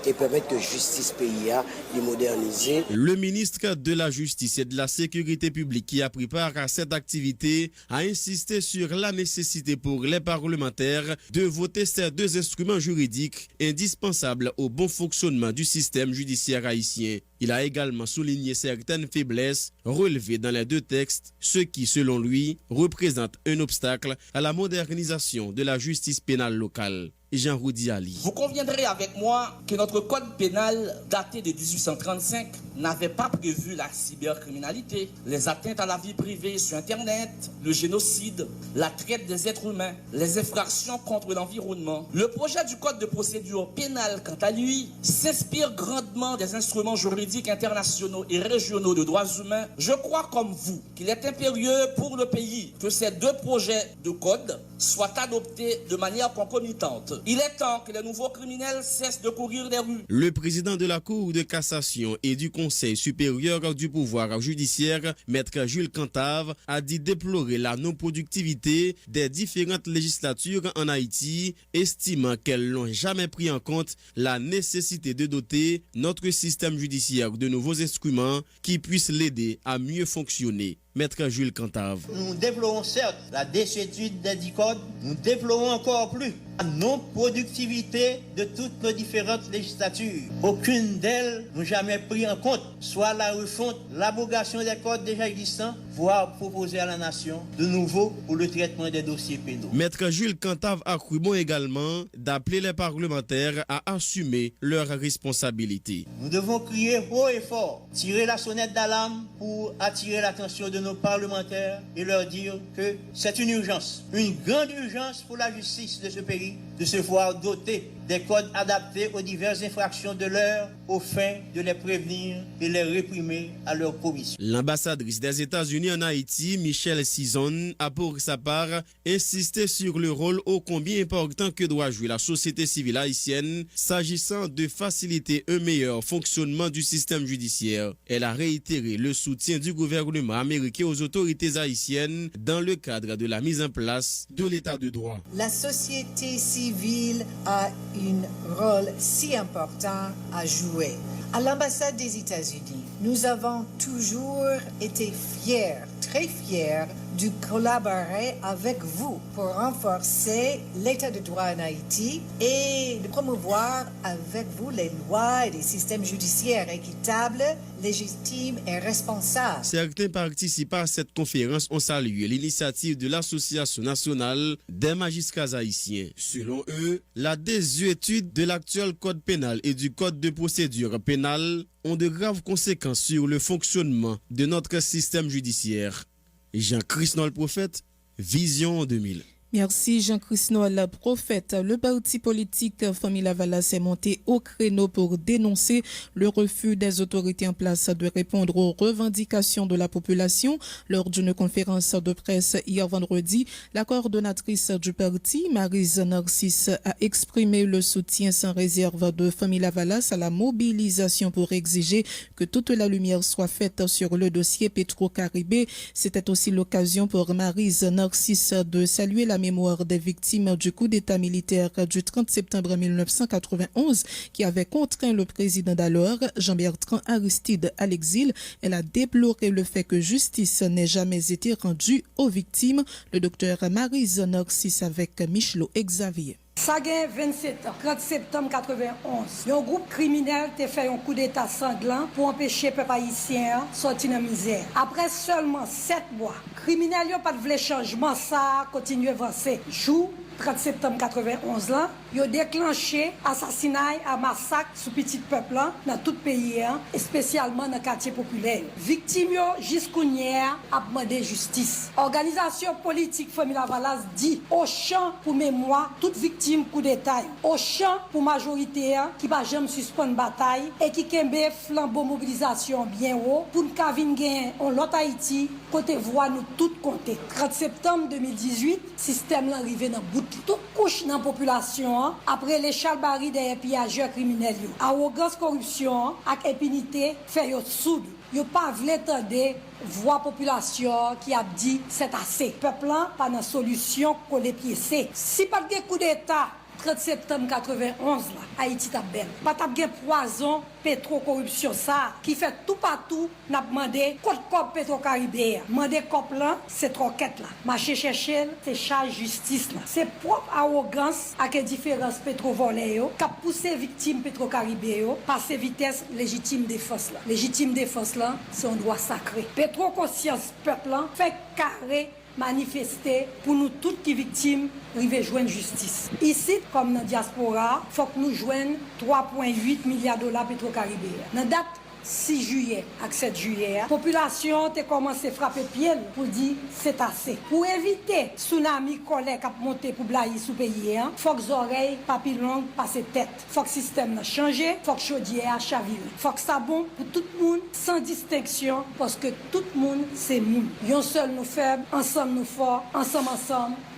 et permettre que la justice pays a moderniser. Le ministre de la Justice et de la Sécurité publique qui a pris part à cette activité a insisté sur la nécessité pour les parlementaires de voter ces deux instruments juridiques indispensables au bon fonctionnement du système judiciaire haïtien. Il a également souligné certaines faiblesses relevées dans les deux textes, ce qui, selon lui, représente un obstacle à la modernisation de la justice pénale locale. Jean-Roudi Ali. Vous conviendrez avec moi que notre code pénal daté de 1835 n'avait pas prévu la cybercriminalité, les atteintes à la vie privée sur Internet, le génocide, la traite des êtres humains, les infractions contre l'environnement. Le projet du code de procédure pénale, quant à lui, s'inspire grandement des instruments juridiques internationaux et régionaux de droits humains. Je crois comme vous qu'il est impérieux pour le pays que ces deux projets de code soient adoptés de manière concomitante. Il est temps que les nouveaux criminels cessent de courir les rues. Le président de la Cour de cassation et du Conseil supérieur du pouvoir judiciaire, Maître Jules Cantave, a dit déplorer la non-productivité des différentes législatures en Haïti, estimant qu'elles n'ont jamais pris en compte la nécessité de doter notre système judiciaire de nouveaux instruments qui puissent l'aider à mieux fonctionner. Maître Jules Cantave. Nous développons certes la déchétude des 10 codes, nous développons encore plus la non-productivité de toutes nos différentes législatures. Aucune d'elles n'a jamais pris en compte soit la refonte, l'abrogation des codes déjà existants, voire proposer à la nation de nouveau pour le traitement des dossiers pénaux. Maître Jules Cantave a cru bon également d'appeler les parlementaires à assumer leurs responsabilités. Nous devons crier haut et fort, tirer la sonnette d'alarme pour attirer l'attention de nos parlementaires et leur dire que c'est une urgence, une grande urgence pour la justice de ce pays, de se voir doter des codes adaptés aux diverses infractions de l'heure, aux fins de les prévenir et les réprimer à leur commission. L'ambassadrice des États-Unis en Haïti, Michelle Cizon, a pour sa part insisté sur le rôle ô combien important que doit jouer la société civile haïtienne s'agissant de faciliter un meilleur fonctionnement du système judiciaire. Elle a réitéré le soutien du gouvernement américain aux autorités haïtiennes dans le cadre de la mise en place de l'état de droit. La société civile a un rôle si important à jouer. À l'ambassade des États-Unis, nous avons toujours été fiers, très fiers, de collaborer avec vous pour renforcer l'état de droit en Haïti et de promouvoir avec vous les lois et les systèmes judiciaires équitables, légitimes et responsables. Certains participants à cette conférence ont salué l'initiative de l'Association nationale des magistrats haïtiens. Selon eux, la désuétude de l'actuel code pénal et du code de procédure pénale ont de graves conséquences sur le fonctionnement de notre système judiciaire. Jean-Christ Noël Prophète, Vision 2000. Merci Jean-Christ Noël Prophète. Le parti politique Famille Lavalas s'est monté au créneau pour dénoncer le refus des autorités en place de répondre aux revendications de la population. Lors d'une conférence de presse hier vendredi, la coordonnatrice du parti, Maryse Narcisse, a exprimé le soutien sans réserve de Famille Lavalas à la mobilisation pour exiger que toute la lumière soit faite sur le dossier Petro-Caribé. C'était aussi l'occasion pour Maryse Narcisse de saluer la mémoire des victimes du coup d'État militaire du 30 septembre 1991 qui avait contraint le président d'alors, Jean-Bertrand Aristide, à l'exil. Elle a déploré le fait que justice n'ait jamais été rendue aux victimes. Le docteur Maryse Narcisse avec Michelot Xavier. Ça a 27 ans, 30 septembre 91. Un groupe criminel a fait un coup d'état sanglant pour empêcher le peuple haïtien de sortir de la misère. Après seulement 7 mois, les criminels n'ont pas de changement, ça continue à avancer. Jour 30 septembre 91 là, yo déclenché assassinat à massacre sous petit peuple dans tout pays et spécialement dans quartier populaire. Victime yo jusqu'hier a demandé justice. Organisation politique Famille Lavalas dit au champ pour mémoire toute victime coup d'état, au champ pour majorité qui va jamais suspendre bataille et qui kembe flambeau mobilisation bien haut pour nous vinn gain on l'autre Haïti côté voix nous tout compter. 30 septembre 2018 système l'arrivée dans bout toute couche dans population après les chalbari des pillageurs criminels yo. Arrogance corruption ak impunité fait yo soud. Yo pas vle tande voix population qui a dit c'est assez. Peuple là pas dans solution coller pied. Si pas de coup d'état 30 septembre 91 là, Haïti t'a belle. Pas t'a gen poison pétro-corruption ça qui fait tout partout n'a demandé code cop Petro-Caribéen. Mandé cop là, c'est troquette là. Marché chercher, c'est charge justice là. C'est propre arrogance avec différence pétro-volé yo qui a poussé victime Petro-Caribéen passer vitesse légitime défense là. Légitime défense là, c'est un droit sacré. Pétro-conscience peuple là fait carré manifester pour nous toutes qui victimes river joindre justice. Ici comme dans diaspora, faut que nous joignent 3,8 milliards de dollars Petro-Caribéen. Dans date 6 juillet à 7 juillet, population a commencé à frapper pied pour dire c'est assez. Pour éviter tsunami colère qui monter pour blayer sous pays, faut que les oreilles papillons passent tête. Faut que le système change, faut que chaudière chaville. Faut que ça bon pour tout le monde sans distinction parce que tout le monde c'est monde. Yon seul nous faibles, ensemble nous forts, ensemble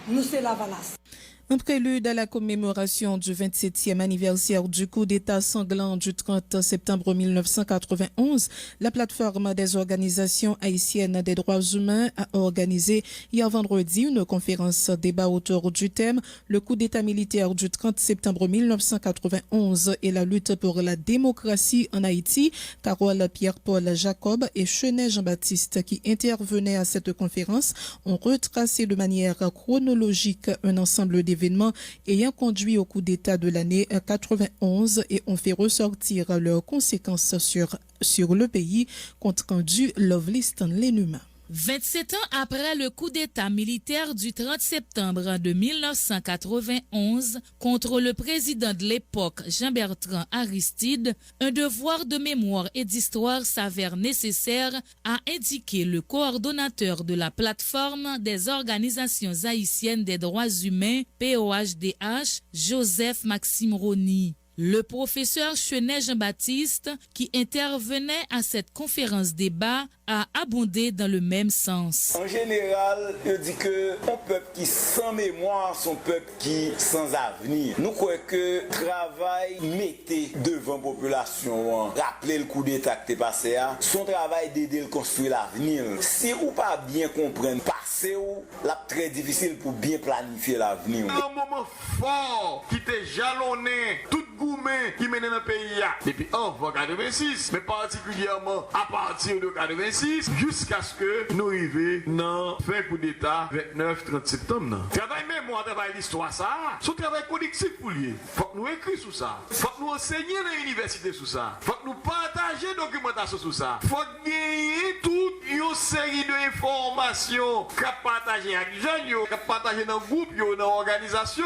nous c'est la Valace. Un prélude à la commémoration du 27e anniversaire du coup d'État sanglant du 30 septembre 1991, la plateforme des organisations haïtiennes des droits humains a organisé hier vendredi une conférence débat autour du thème « Le coup d'État militaire du 30 septembre 1991 et la lutte pour la démocratie en Haïti ». Carole Pierre-Paul Jacob et Chenet Jean-Baptiste qui intervenaient à cette conférence ont retracé de manière chronologique un ensemble d'événements ayant conduit au coup d'État de l'année 91 et ont fait ressortir leurs conséquences sur le pays, compte rendu Lovely Stanley Numa. 27 ans après le coup d'État militaire du 30 septembre de 1991 contre le président de l'époque, Jean-Bertrand Aristide, un devoir de mémoire et d'histoire s'avère nécessaire, a indiqué le coordonnateur de la plateforme des organisations haïtiennes des droits humains, POHDH, Joseph Maxime Rony. Le professeur Chenet Jean-Baptiste, qui intervenait à cette conférence débat, a abondé dans le même sens. En général, je dis que un peuple qui sans mémoire, son peuple qui sans avenir. Nous croyons que travail mettez devant la population, rappeler le coup d'État qui est passé, son travail d'aider à construire l'avenir. Si ou pas bien comprendre passé, là très difficile pour bien planifier l'avenir. Un moment fort qui était jalonné, tout gourmet qui mène dans le pays depuis avant 86, mais particulièrement à partir de 86 jusqu'à ce que nous arrivions dans le fait coup d'État 29-30 septembre. Travail mémoire, travail l'histoire, ça. Ce travail collectif pour lui. Faut que nous écrivions sur ça. Faut que nous enseignions dans l'université sur ça. Faut que nous partagions la documentation sur ça. Faut que gagner toute une série d'informations qu'à partager avec les jeunes, qu'à partager dans le groupe, dans l'organisation,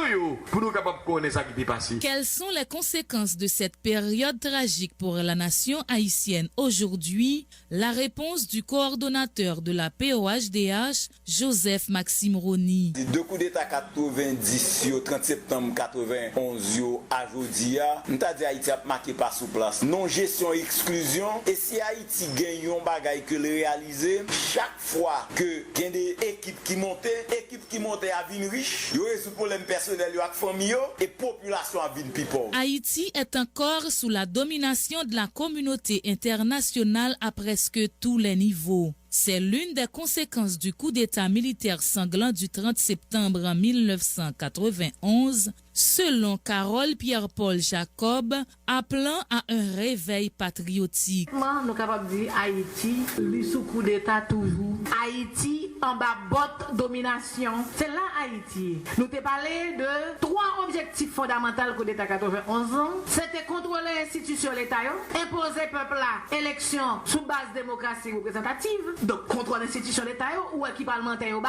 pour nous capables de connaître ce qui est passé. Quelles sont les conséquences de cette période tragique pour la nation haïtienne aujourd'hui? La réponse du coordonnateur de la POHDH, Joseph Maxime Rony. Deux coups d'État 90 au 30 septembre 91 à aujourd'hui, nous avons dit Haïti a marqué pas sous place. Non gestion exclusion. Et si Haïti gagne un bagage que le réaliser, chaque fois que il y a des équipes qui montent à vie riche, il y a des problèmes personnels avec famille et population à vie people. Haïti est encore sous la domination de la communauté internationale à presque tous les niveaux. C'est l'une des conséquences du coup d'État militaire sanglant du 30 septembre 1991, selon Carole Pierre-Paul Jacob, appelant à un réveil patriotique. Nous sommes capables de dire Haïti, lui sous coup d'État toujours. Haïti en bas botte domination. C'est là Haïti. Nous t'ai parlé de 3 objectifs fondamentaux coup d'État 91 ans. C'était contrôler l'institution l'État, imposer peuple là, élection sous base démocratie représentative. Donc, contrôle l'institution d'État, ou qui parlementaire ou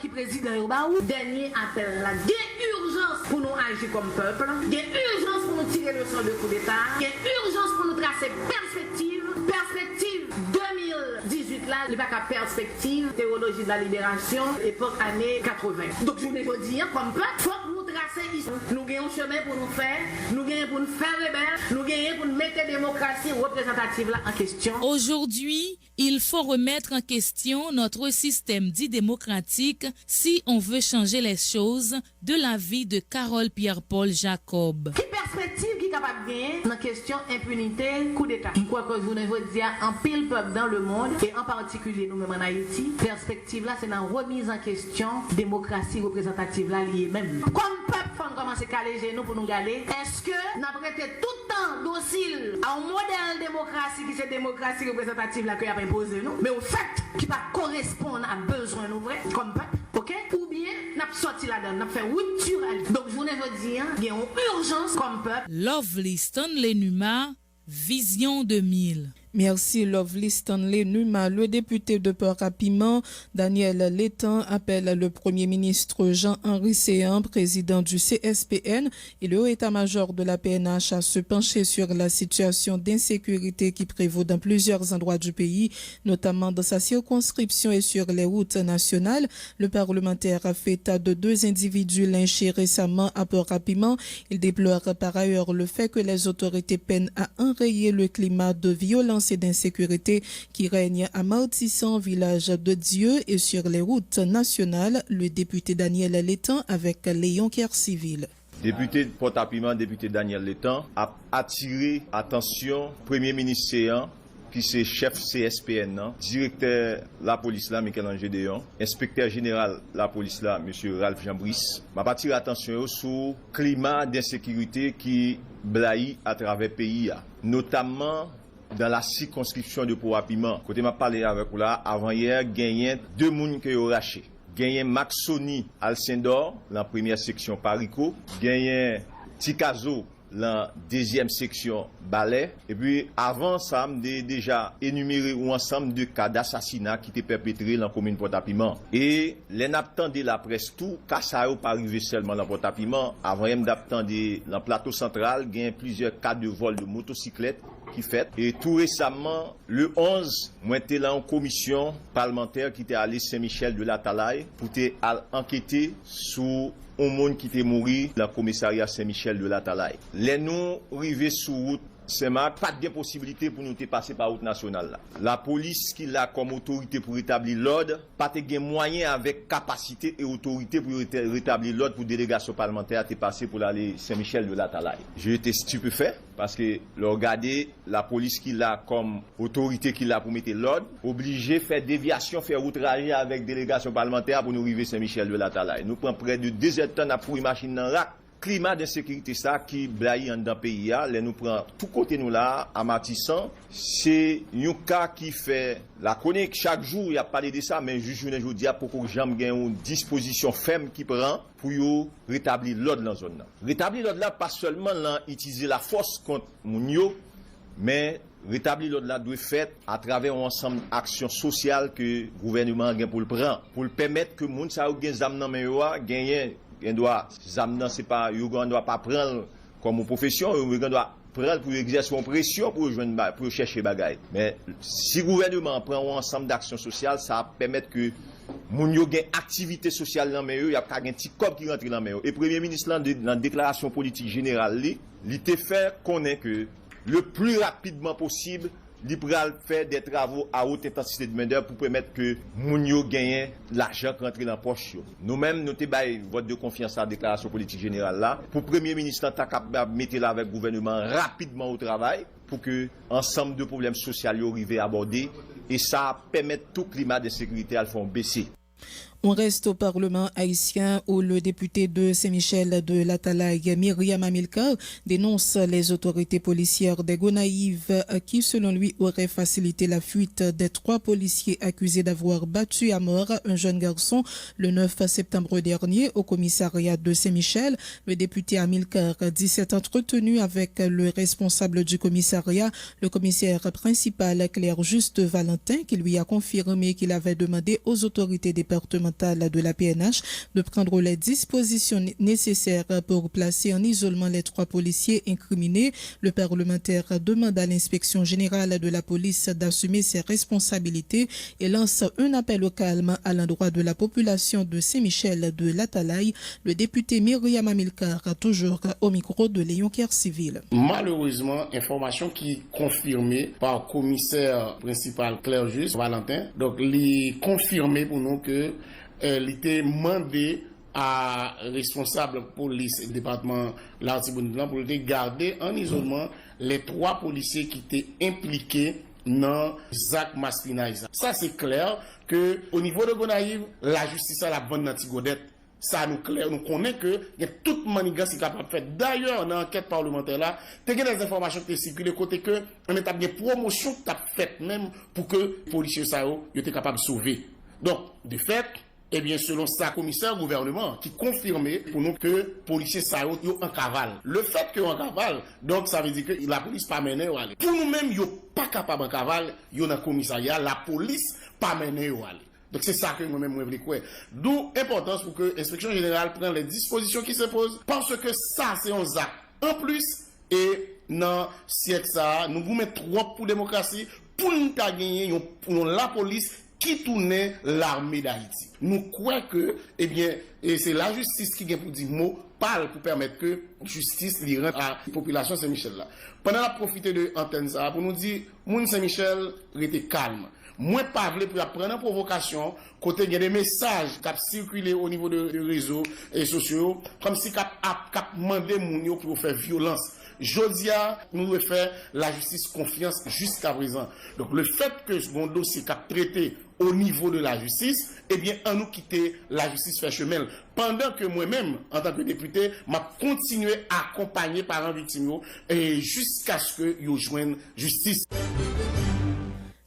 qui président ou dernier appel la. Des urgences urgence pour nous agir comme peuple, il y a urgence pour nous tirer le son de coup d'État, il y a urgence pour nous tracer perspective 2018 là, il n'y a pas qu'à perspective, théologie de la libération, époque année 80. Donc je vous dis, comme peuple, il faut que nous tracer ici. Nous gagnons un chemin pour nous faire, nous gagnons pour nous faire rebelle, nous gagnons pour nous mettre la démocratie représentative là en question. Aujourd'hui, il faut remettre en question notre système dit démocratique si on veut changer les choses, de l'avis de Carole Pierre-Paul Jacob. Quelle perspective qui est capable de gagner dans la question impunité, coup d'État? Je crois que je vous dire en pile peuple dans le monde et en particulier nous-mêmes en Haïti, perspective là c'est dans remise en question démocratie représentative là liée même. Comme peuple, faut commencer à caler nous pour nous garder. Est-ce que nous avons été tout le temps docile à un modèle de démocratie qui c'est démocratie représentative là que y a imposé nous, mais au fait qui va correspondre à besoin nous vrai comme peuple, ok? Ou bien n'a sorti là-dedans, n'a fait rupture. Donc je vous dire, il y a une urgence comme peuple. Lovely Stanley Numa, Vision 2000. Merci Lovely Stanley Numa. Le député de Port-à-Piment, Daniel Létang, appelle le Premier ministre Jean-Henri Séan, président du CSPN et le haut état-major de la PNH à se pencher sur la situation d'insécurité qui prévaut dans plusieurs endroits du pays, notamment dans sa circonscription et sur les routes nationales. Le parlementaire a fait état de 2 individus lynchés récemment à Port-à-Piment. Il déplore par ailleurs le fait que les autorités peinent à enrayer le climat de violence et d'insécurité qui règne à Martissan, village de Dieu, et sur les routes nationales. Le député Daniel Létang avec Léon Kercivil. Député Port-à-Piment, député Daniel Létang a attiré attention Premier ministre Séan, qui c'est chef CSPN, directeur la police là, Michel-Angé Déon, inspecteur général la police là, monsieur Ralph Jean-Brice, m'a attiré attention sur le climat d'insécurité qui blaye à travers le pays, notamment dans la circonscription de Port-à-Piment. Côté m'a parlé avec vous là, avant hier, gagné 2 moun qui ont raché. Gagné Maxoni Alcindor, dans la première section Parico, gagné Tikazo, la deuxième section Balais. Et puis, avant ça, j'ai déjà énuméré un ensemble de cas d'assassinat qui étaient perpétrés dans la commune Port-à-Piment. Et les n'attendent la presse tout, car ça n'a pas arrivé seulement dans Port-à-Piment. Avant même d'attendre dans le plateau central, il y a plusieurs cas de vol de motocyclettes qui fait. Et tout récemment, le 11, moi j'étais là en commission parlementaire qui était allé Saint-Michel de la Talaye pour enquêter sur un monde qui était mort dans le commissariat Saint-Michel de la Talaye. Les nous arrivés sur route Saint-Marc, pas de possibilité pour nous de passer par route nationale là. La police qui l'a comme autorité pour rétablir l'ordre, pas de moyen avec capacité et autorité pour rétablir l'ordre pour délégation parlementaire de passer pour aller Saint-Michel de la Talaye. J'ai été stupéfait parce que regardez la police qui l'a comme autorité qui l'a pour mettre l'ordre, obligé de faire déviation, faire outrager avec délégation parlementaire pour nous arriver Saint-Michel de la Talaye. Nous prenons près de 2 heures de temps à pour une machine dans rack. Climat d'insécurité ça qui blaye dans le pays là, nous prend tout côté nous là à Martissan, c'est un cas qui fait la connaît chaque jour il y a parlé de ça mais juste je dis pour que j'aime gagne une disposition ferme qui prend pour rétablir l'ordre dans la zone là. Rétablir l'ordre là pas seulement là utiliser la force contre moun mais rétablir l'ordre là doit faire à travers un ensemble d'actions sociales que le gouvernement a pour le prendre pour permettre que moun ça gagne zam nan men yo gagner on doit c'est pas on doit pas prendre comme une profession on doit prendre pour exercer une pression pour joindre pour chercher bagaille mais si le gouvernement prend un ensemble d'actions sociales ça permet que moun yo gain activité sociale dans mais il y a un petit corps qui rentre dans mais et premier ministre dans la déclaration politique générale il te fait connaître que le plus rapidement possible il pourra faire des travaux à haute intensité de main-d'œuvre pour permettre que moun yo gagne l'argent qui rentre dans la poche. Nous-mêmes, nous te bail vote de confiance à la déclaration politique générale là. Pour le Premier ministre, ta capable mettre là avec le gouvernement rapidement au travail pour que ensemble de problèmes sociaux arrivent à aborder et ça permet tout climat de sécurité à le faire baisser. On reste au Parlement haïtien où le député de Saint-Michel de la Talaye, Myriam Amilcar, dénonce les autorités policières des Gonaïves qui, selon lui, auraient facilité la fuite des 3 policiers accusés d'avoir battu à mort un jeune garçon le 9 septembre dernier au commissariat de Saint-Michel. Le député Amilcar dit s'être entretenu avec le responsable du commissariat, le commissaire principal Claire Juste Valentin, qui lui a confirmé qu'il avait demandé aux autorités départementales départementale de la PNH de prendre les dispositions nécessaires pour placer en isolement les 3 policiers incriminés. Le parlementaire demande à l'inspection générale de la police d'assumer ses responsabilités et lance un appel au calme à l'endroit de la population de Saint-Michel de l'Atalaï. Le député Myriam Amilcar, toujours au micro de Léon Kercivil. Malheureusement, information qui est confirmée par le commissaire principal Claire Juste Valentin. Donc, il est confirmé pour nous que il était demandé à responsable police et département l'Artibonite pour garder en isolement les 3 policiers qui étaient impliqués dans Zach Maspinaïsa. Ça, c'est clair que au niveau de Gonaïve, la justice a la bonne antigodette. Ça nous clair, nous connaissons que il y a toute manigance qui est capable de faire. D'ailleurs, dans l'enquête parlementaire là, il y a des informations qui circulent côté que on a des promotions qui a fait même pour que les policiers soient capables de sauver. Donc, de fait, eh bien, selon sa commissaire gouvernement qui confirmait pour nous que les policiers sont en cavale. Le fait qu'ils sont en cavale, donc ça veut dire que la police pas menée ou aller. Pour nous-mêmes, ils ne sont pas capables en cavale, ils sont dans le commissariat, la police pas menée ou aller. Donc c'est ça que moi-même je veux dire. D'où l'importance pour que l'inspection générale prenne les dispositions qui se posent, parce que ça c'est un acte en plus et dans siècle ça, nous vous mettons trop pour démocratie pour nous gagner pour la police qui tournait l'armée d'Haïti. Nous croyons que eh bien et c'est la justice qui vient pour dire mot parle pour permettre que justice lui rende à la population Saint-Michel là. Pendant la profiter de antenne ça pour nous dire moun Saint-Michel restez calme. Moi, pas voulu pour prendre en provocation, côté il y a des messages qui ont circulé au niveau de réseaux et sociaux, comme si cap demandé moun pour faire violence. Jodia, nous devons faire la justice confiance jusqu'à présent. Donc, le fait que ce bon dossier qu'a traité au niveau de la justice, eh bien, on nous quitter la justice fait chemin. Pendant que moi-même, en tant que député, m'a continué à accompagner parents victimes et jusqu'à ce que ils joignent justice.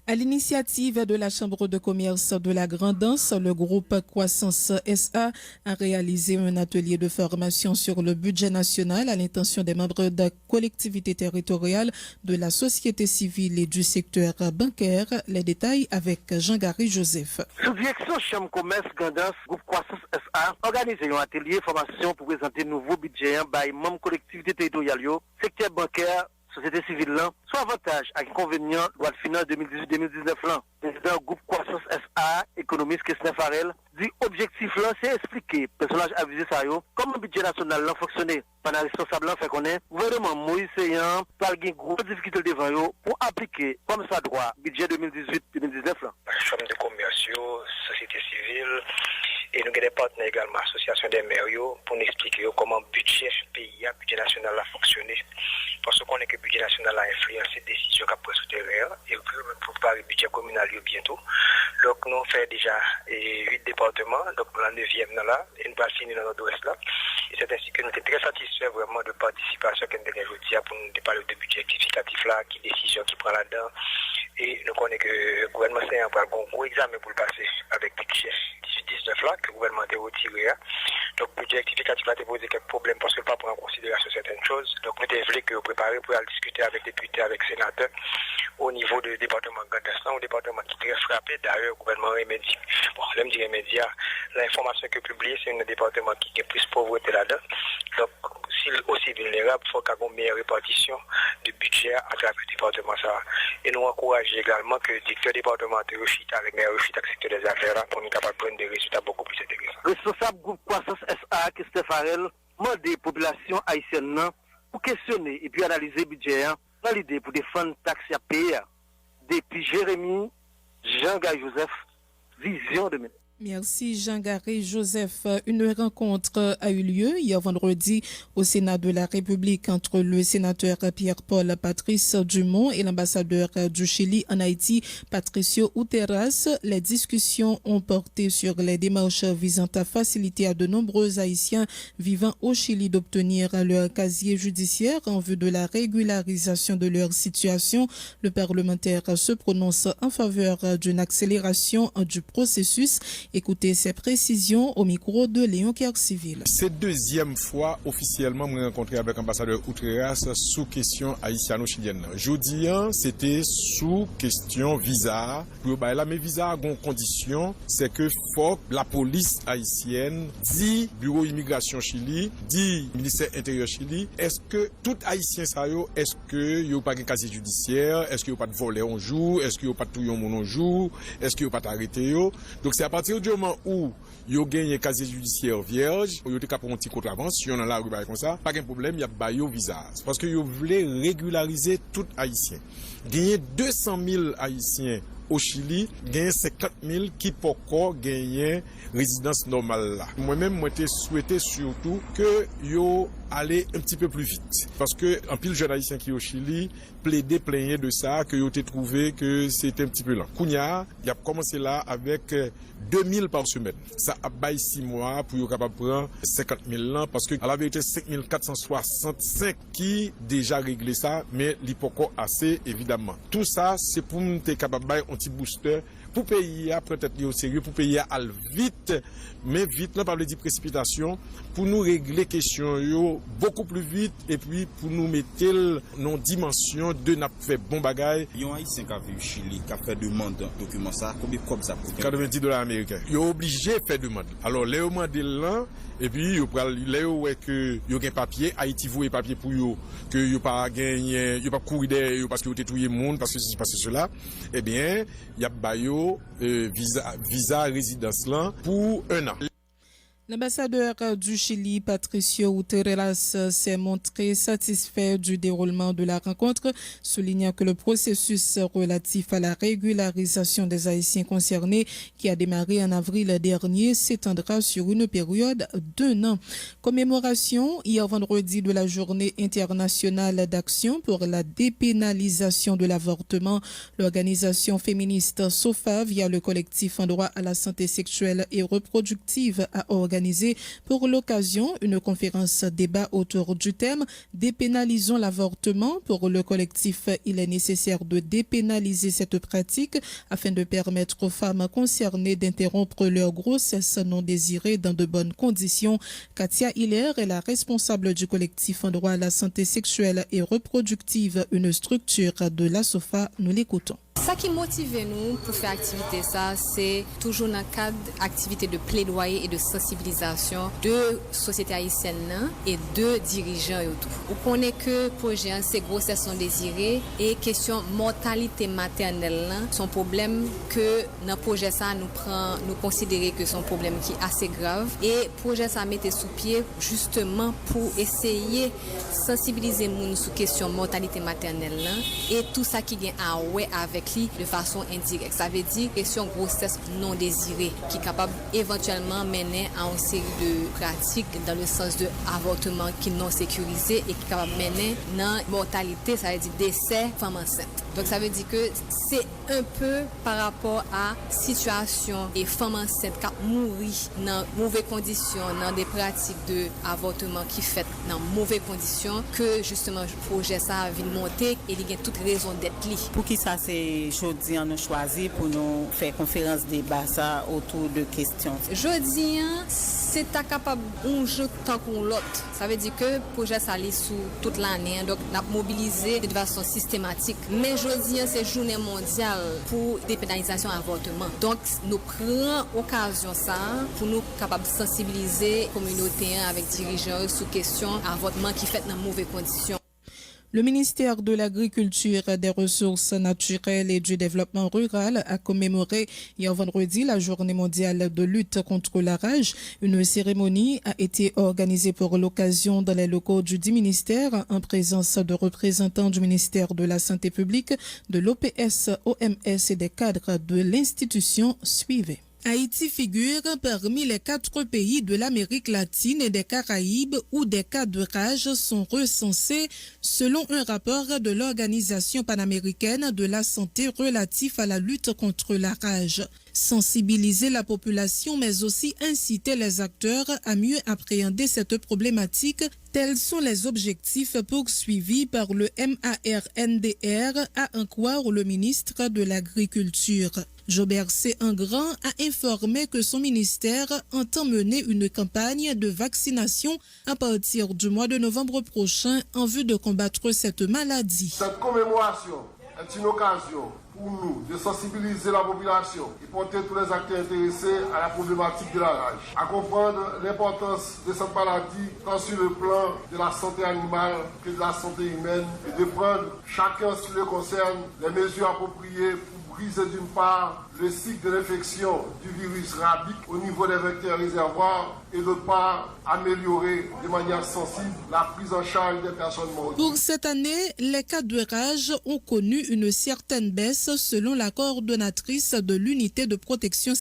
À l'initiative de la Chambre de commerce de la Grand'Anse, le groupe Croissance SA a réalisé un atelier de formation sur le budget national à l'intention des membres de collectivités territoriales, de la société civile et du secteur bancaire. Les détails avec Jean-Gary Joseph. Sous direction Chambre commerce Grand'Anse, groupe Croissance SA organisé un atelier de formation pour présenter nouveau budget by membres collectivités territoriales, secteur bancaire, société civile là, soit avantage avec inconvénient loi de finances 2018-2019 là. Président groupe Croissance SA, économiste Christian Farel, dit objectif là c'est expliquer personnage avisé ça yo comment le budget national là fonctionner. Pendant responsable là fait qu'on est gouvernement Moïse Seyan par une grosse difficulté devant yo pour appliquer comme ça droit budget 2018-2019 là. Chambre de commerciaux, société civile et nous avons des partenaires également, association des maires, pour nous expliquer comment le budget pays, le budget national a fonctionné. Parce qu'on est que le budget national a influencé les décisions qu'a prises sur le terrain et que nous préparons le budget communal bientôt. Donc nous faisons déjà 8 départements, donc la 9e là, et nous allons finir dans nord-ouest là. Et c'est ainsi que nous sommes très satisfaits vraiment de participation qu'on a aujourd'hui pour nous parler de budget rectificatif là, qui décision qui prend là-dedans. Et nous connaissons que le gouvernement c'est un gros examen pour le passer avec le budget 18-19 là, que le gouvernement a retiré. Donc le budget rectificatif là a posé quelques problèmes parce que pas prendre en considération certaines choses. Donc nous devons préparer pour aller discuter avec les députés, avec les sénateurs au niveau du département Grand'Anse, au département qui est très frappé. D'ailleurs, le gouvernement remédie. Bon, l'aime dire remédie, l'information que publiée, c'est un département qui est plus pauvreté là-dedans. Donc, s'il est aussi vulnérable, il faut qu'il y ait une meilleure répartition de budget à travers le département. Ça. Et nous encourageons également que le directeur départemental refite avec le secteur des affaires pour nous capables de prendre des résultats beaucoup plus intéressants. Responsable groupe Croissance SA, Christophe Farel, demande des populations haïtiennes pour questionner et puis analyser le budget dans l'idée pour défendre les taxes à payer. Depuis Jérémy, Jean-Gary Joseph, Vision 2000. Merci Jean-Gary Joseph. Une rencontre a eu lieu hier vendredi au Sénat de la République entre le sénateur Pierre-Paul Patrice Dumont et l'ambassadeur du Chili en Haïti, Patricio Uteras. Les discussions ont porté sur les démarches visant à faciliter à de nombreux Haïtiens vivant au Chili d'obtenir leur casier judiciaire en vue de la régularisation de leur situation. Le parlementaire se prononce en faveur d'une accélération du processus. Écoutez ces précisions au micro de Léon Kercivil. C'est deuxième fois officiellement me rencontrer avec l'ambassadeur Outreras sous question haïtiano-chilienne. Jeudi, c'était sous question visa. Pour là, mais visa a une condition, c'est que faut la police haïtienne dit bureau immigration Chili, dit ministère intérieur Chili, est-ce que tout haïtien ça yo, est-ce que yo pas de casier judiciaire, est-ce que yo pas de volé un jour, est-ce que yo pas de touillon mon jour, est-ce que yo pas arrêté yo. Donc c'est à partir du moment où yo gagné casier judiciaire vierge, yo te capable un petit contravention dans la rue comme ça, pas de problème, y a ba yo visa. C'est parce que yo voulait régulariser tout haïtien. Gagner 200 000 haïtiens au Chili, gagner 50 000 qui pourquoi gagner résidence normale là. Moi-même, moi t'ai souhaité surtout que yo aller un petit peu plus vite. Parce que en pile jeunes haïtiens qui au Chili plaignaient de ça, que yo t'ai trouvé que c'était un petit peu lent. Kounia, il a commencé là avec 2000 par semaine. Ça a baillé 6 mois pour yo capable prendre 50 000 là, parce que à la vérité 5465 qui déjà réglé ça, mais l'hypoco assez évidemment. Tout ça, c'est pour nous être capable de un petit booster pour payer peut-être au sérieux, pour payer à vite, mais vite, là, par le dit précipitation, pour nous régler question yo beaucoup plus vite, et puis pour nous mettre nos dimensions de n'a fait bon bagay. Yon haïtien qui a vu au Chili, qui a fait demande document ça, combien comme ça coûte? $90 américains. Yo obligé de faire demande. Alors, les demande là, et puis yo pral les ouais que yo gen papier, Haïti voye papier pour yo, que yo pas gagné, yo pas courir derrière parce que yo te touyer monde parce que c'est passé cela. Eh bien, y a bayo visa résidence là pour 1 an. L'ambassadeur du Chili, Patricio Outreras, s'est montré satisfait du déroulement de la rencontre, soulignant que le processus relatif à la régularisation des Haïtiens concernés, qui a démarré en avril dernier, s'étendra sur une période d'1 an. Commémoration hier vendredi de la Journée internationale d'action pour la dépénalisation de l'avortement. L'organisation féministe SOFA, via le collectif en droit à la santé sexuelle et reproductive, a organisé pour l'occasion une conférence débat autour du thème « Dépénalisons l'avortement ». Pour le collectif, il est nécessaire de dépénaliser cette pratique afin de permettre aux femmes concernées d'interrompre leur grossesse non désirée dans de bonnes conditions. Katia Hiller est la responsable du collectif en droit à la santé sexuelle et reproductive, une structure de la SOFA. Nous l'écoutons. Ça qui motive nous pour faire activité ça, c'est toujours dans le cadre d'activités de plaidoyer et de sensibilisation de société haïtienne et de dirigeants et tout. Vous connaissez que projet c'est grossesse non désirée et question mortalité maternelle son problème que dans le projet ça nous considérer que son problème qui est assez grave et projet ça mettait sous pied justement pour essayer sensibiliser moun sur question mortalité maternelle et tout ça qui vient à ouais avec de façon indirecte. Ça veut dire question grossesse non désirée qui est capable éventuellement mener à une série de pratiques dans le sens de avortement qui non sécurisé et qui est capable mener dans mortalité, ça veut dire décès femme enceinte. Donc ça veut dire que c'est un peu par rapport à situation et femme enceinte qui mourir dans mauvaises conditions, dans des pratiques de avortement qui fait dans mauvaises conditions que justement le projet ça vient monter et il y a toute raison d'être li. Pour qui ça c'est jeudi on a choisi pour nous faire conférence débat ça autour de questions. Jeudi c'est capable un jeu tant qu'on l'autre. Ça veut dire que le projet ça lit sous toute l'année donc on a mobilisé de façon systématique. Mais jeudi c'est journée mondiale pour dépénalisation avortement. Donc nous prenons occasion ça pour nous capables de sensibiliser la communauté avec dirigeants sur question avortement qui fait dans mauvaises conditions. Le ministère de l'Agriculture, des Ressources naturelles et du Développement rural a commémoré hier vendredi la Journée mondiale de lutte contre la rage. Une cérémonie a été organisée pour l'occasion dans les locaux du dit ministère en présence de représentants du ministère de la Santé publique, de l'OPS, OMS et des cadres de l'institution suivie. Haïti figure parmi les 4 pays de l'Amérique latine et des Caraïbes où des cas de rage sont recensés selon un rapport de l'Organisation panaméricaine de la santé relatif à la lutte contre la rage. Sensibiliser la population mais aussi inciter les acteurs à mieux appréhender cette problématique, Tels sont les objectifs poursuivis par le MARNDR, à en croire le ministre de l'Agriculture. Jobert C. Engrand a informé que son ministère entend mener une campagne de vaccination à partir du mois de novembre prochain en vue de combattre cette maladie. Cette commémoration est une occasion pour nous de sensibiliser la population et porter tous les acteurs intéressés à la problématique de la rage, à comprendre l'importance de cette maladie tant sur le plan de la santé animale que de la santé humaine et de prendre chacun ce qui le concerne les mesures appropriées pour briser d'une part le cycle de l'infection du virus rabique au niveau des vecteurs réservoirs et d'autre part améliorer de manière sensible la prise en charge des personnes mortes. Pour cette année, les cas de rage ont connu une certaine baisse selon la coordonnatrice de l'unité de protection